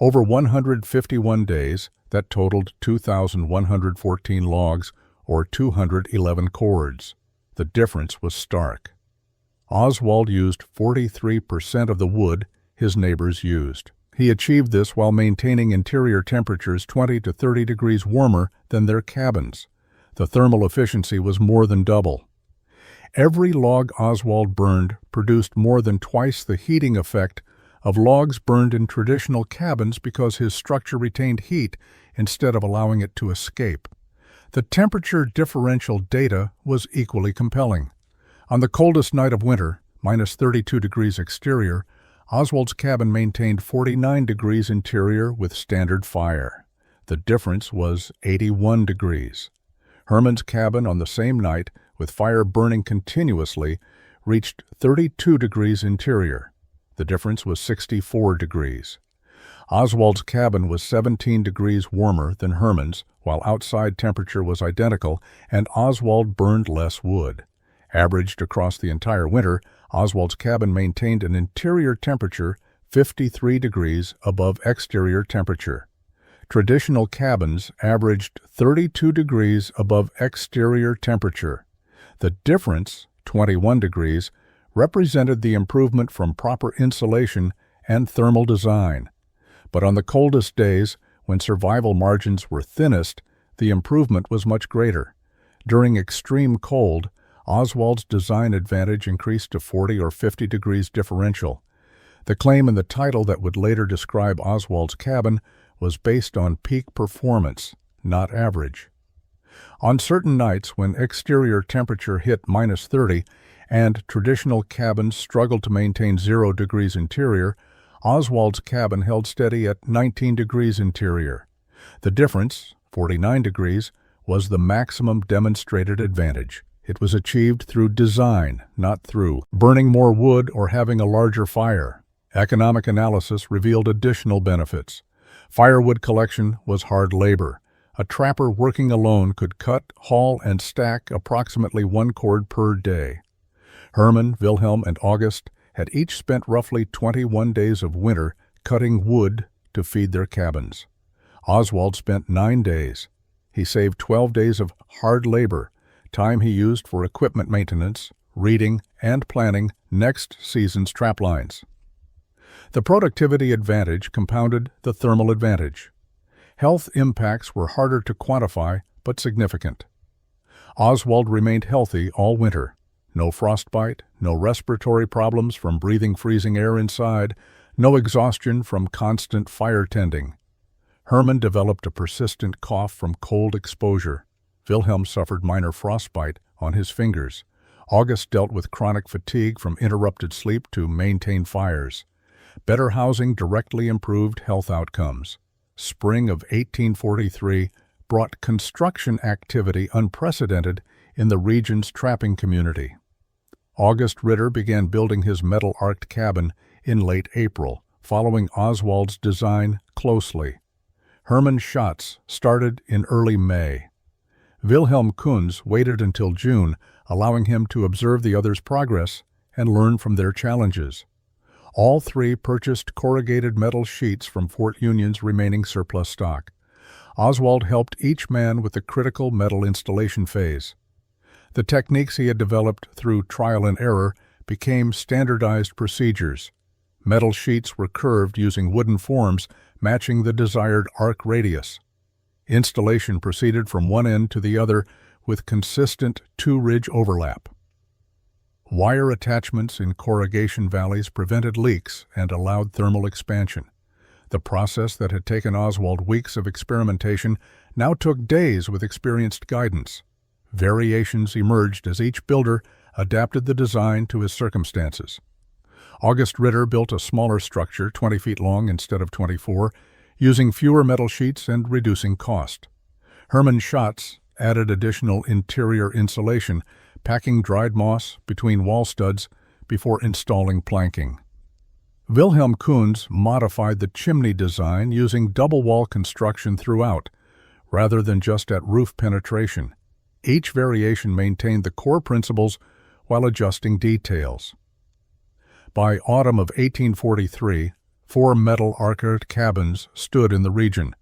Over 151 days, that totaled 2,114 logs, or 211 cords. The difference was stark. Oswald used 43% of the wood his neighbors used. He achieved this while maintaining interior temperatures 20 to 30 degrees warmer than their cabins. The thermal efficiency was more than double. Every log Oswald burned produced more than twice the heating effect of logs burned in traditional cabins because his structure retained heat instead of allowing it to escape. The temperature differential data was equally compelling. On the coldest night of winter, -32 degrees exterior, Oswald's cabin maintained 49 degrees interior with standard fire. The difference was 81 degrees. Hermann's cabin on the same night, with fire burning continuously, reached 32 degrees interior. The difference was 64 degrees. Oswald's cabin was 17 degrees warmer than Hermann's, while outside temperature was identical, and Oswald burned less wood. Averaged across the entire winter, Oswald's cabin maintained an interior temperature 53 degrees above exterior temperature. Traditional cabins averaged 32 degrees above exterior temperature. The difference, 21 degrees, represented the improvement from proper insulation and thermal design. But on the coldest days, when survival margins were thinnest, the improvement was much greater. During extreme cold, Oswald's design advantage increased to 40 or 50 degrees differential. The claim in the title that would later describe Oswald's cabin was based on peak performance, not average. On certain nights when exterior temperature hit -30 and traditional cabins struggled to maintain 0 degrees interior, Oswald's cabin held steady at 19 degrees interior. The difference, 49 degrees, was the maximum demonstrated advantage. It was achieved through design, not through burning more wood or having a larger fire. Economic analysis revealed additional benefits. Firewood collection was hard labor. A trapper working alone could cut, haul, and stack approximately 1 cord per day. Herman, Wilhelm, and August had each spent roughly 21 days of winter cutting wood to feed their cabins. Oswald spent 9 days. He saved 12 days of hard labor, time he used for equipment maintenance, reading, and planning next season's trap lines. The productivity advantage compounded the thermal advantage. Health impacts were harder to quantify, but significant. Oswald remained healthy all winter. No frostbite, no respiratory problems from breathing freezing air inside, no exhaustion from constant fire tending. Herman developed a persistent cough from cold exposure. Wilhelm suffered minor frostbite on his fingers. August dealt with chronic fatigue from interrupted sleep to maintain fires. Better housing directly improved health outcomes. Spring of 1843 brought construction activity unprecedented in the region's trapping community. August Ritter began building his metal-arched cabin in late April, following Oswald's design closely. Hermann Schatz started in early May. Wilhelm Kunz waited until June, allowing him to observe the others' progress and learn from their challenges. All three purchased corrugated metal sheets from Fort Union's remaining surplus stock. Oswald helped each man with the critical metal installation phase. The techniques he had developed through trial and error became standardized procedures. Metal sheets were curved using wooden forms matching the desired arc radius. Installation proceeded from one end to the other with consistent two-ridge overlap. Wire attachments in corrugation valleys prevented leaks and allowed thermal expansion. The process that had taken Oswald weeks of experimentation now took days with experienced guidance. Variations emerged as each builder adapted the design to his circumstances. August Ritter built a smaller structure, 20 feet long instead of 24, using fewer metal sheets and reducing cost. Hermann Schatz added additional interior insulation, packing dried moss between wall studs before installing planking. Wilhelm Kunz modified the chimney design using double-wall construction throughout, rather than just at roof penetration. Each variation maintained the core principles while adjusting details. By autumn of 1843, 4 metal-arched cabins stood in the region.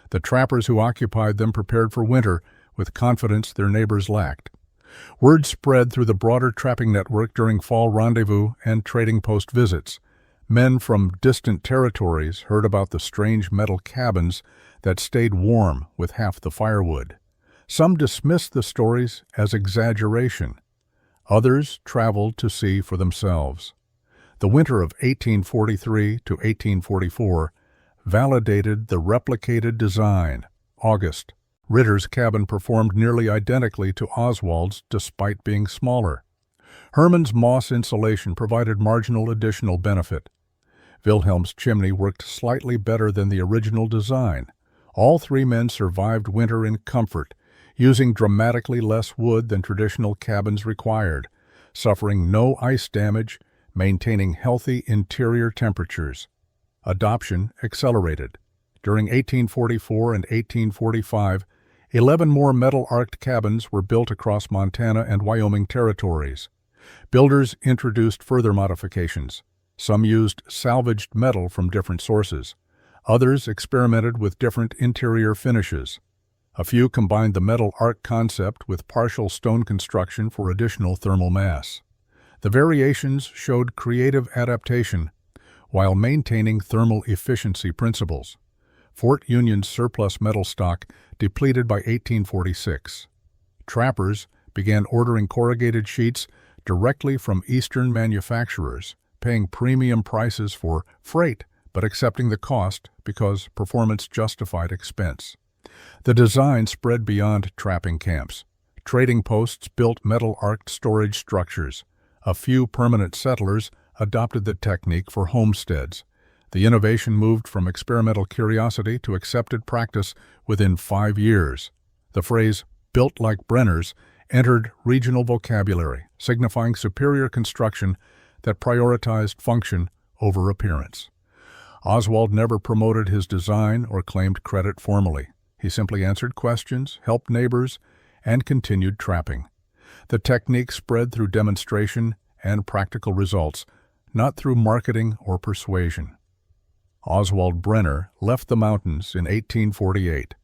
The trappers who occupied them prepared for winter with confidence their neighbors lacked. Word spread through the broader trapping network during fall rendezvous and trading post visits. Men from distant territories heard about the strange metal cabins that stayed warm with half the firewood. Some dismissed the stories as exaggeration. Others traveled to see for themselves. The winter of 1843 to 1844 validated the replicated design. August Ritter's cabin performed nearly identically to Oswald's despite being smaller. Hermann's moss insulation provided marginal additional benefit. Wilhelm's chimney worked slightly better than the original design. All 3 men survived winter in comfort, using dramatically less wood than traditional cabins required, suffering no ice damage, maintaining healthy interior temperatures. Adoption accelerated. During 1844 and 1845, 11 more metal-arched cabins were built across Montana and Wyoming territories. Builders introduced further modifications. Some used salvaged metal from different sources. Others experimented with different interior finishes. A few combined the metal arc concept with partial stone construction for additional thermal mass. The variations showed creative adaptation while maintaining thermal efficiency principles. Fort Union's surplus metal stock depleted by 1846. Trappers began ordering corrugated sheets directly from Eastern manufacturers, paying premium prices for freight but accepting the cost because performance justified expense. The design spread beyond trapping camps. Trading posts built metal-arced storage structures. A few permanent settlers adopted the technique for homesteads. The innovation moved from experimental curiosity to accepted practice within 5 years. The phrase, "built like Brenners," entered regional vocabulary, signifying superior construction that prioritized function over appearance. Oswald never promoted his design or claimed credit formally. He simply answered questions, helped neighbors, and continued trapping. The technique spread through demonstration and practical results, not through marketing or persuasion. Oswald Brenner left the mountains in 1848.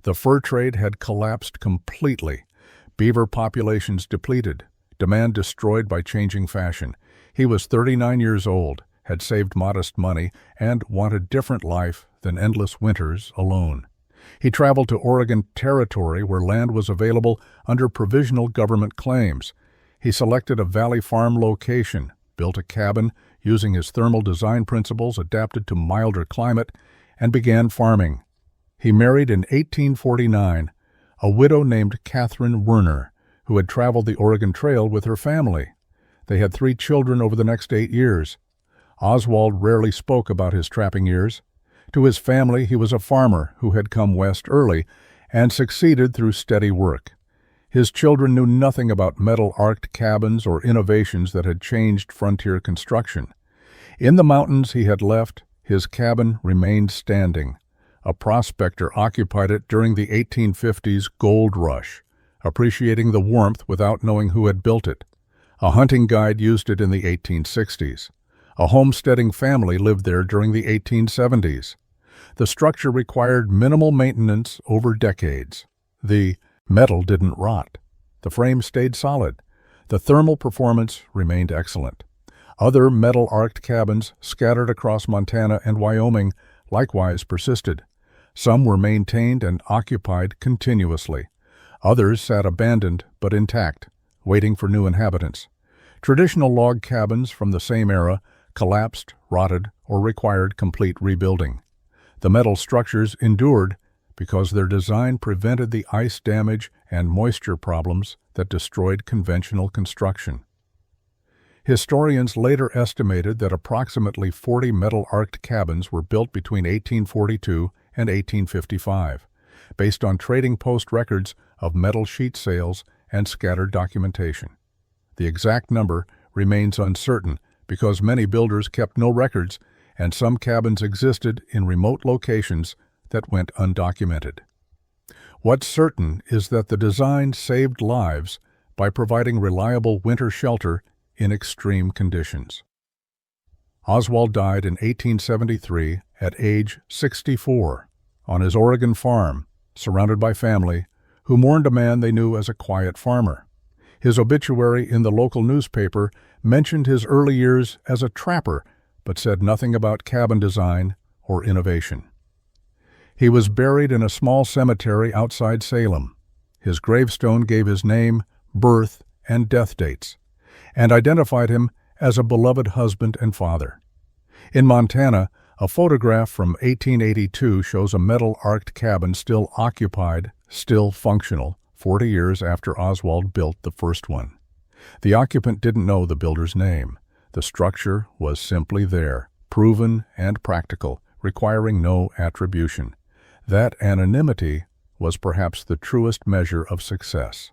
The fur trade had collapsed completely. Beaver populations depleted, demand destroyed by changing fashion. He was 39 years old, had saved modest money, and wanted different life than endless winters alone. He traveled to Oregon Territory where land was available under provisional government claims. He selected a valley farm location, built a cabin using his thermal design principles adapted to milder climate, and began farming. He married in 1849 a widow named Catherine Werner, who had traveled the Oregon Trail with her family. They had 3 children over the next 8 years. Oswald rarely spoke about his trapping years. To his family, he was a farmer who had come west early and succeeded through steady work. His children knew nothing about metal-arced cabins or innovations that had changed frontier construction. In the mountains he had left, his cabin remained standing. A prospector occupied it during the 1850s gold rush, appreciating the warmth without knowing who had built it. A hunting guide used it in the 1860s. A homesteading family lived there during the 1870s. The structure required minimal maintenance over decades. The metal didn't rot. The frame stayed solid. The thermal performance remained excellent. Other metal-arced cabins scattered across Montana and Wyoming likewise persisted. Some were maintained and occupied continuously. Others sat abandoned but intact, waiting for new inhabitants. Traditional log cabins from the same era collapsed, rotted, or required complete rebuilding. The metal structures endured because their design prevented the ice damage and moisture problems that destroyed conventional construction. Historians later estimated that approximately 40 metal-arced cabins were built between 1842 and 1855, based on trading post records of metal sheet sales and scattered documentation. The exact number remains uncertain because many builders kept no records and some cabins existed in remote locations that went undocumented. What's certain is that the design saved lives by providing reliable winter shelter in extreme conditions. Oswald died in 1873 at age 64 on his Oregon farm, surrounded by family, who mourned a man they knew as a quiet farmer. His obituary in the local newspaper mentioned his early years as a trapper, but said nothing about cabin design or innovation. He was buried in a small cemetery outside Salem. His gravestone gave his name, birth, and death dates, and identified him as a beloved husband and father. In Montana, a photograph from 1882 shows a metal-arced cabin still occupied, still functional, 40 years after Oswald built the first one. The occupant didn't know the builder's name. The structure was simply there, proven and practical, requiring no attribution. That anonymity was perhaps the truest measure of success.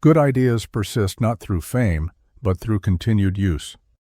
Good ideas persist not through fame, but through continued use.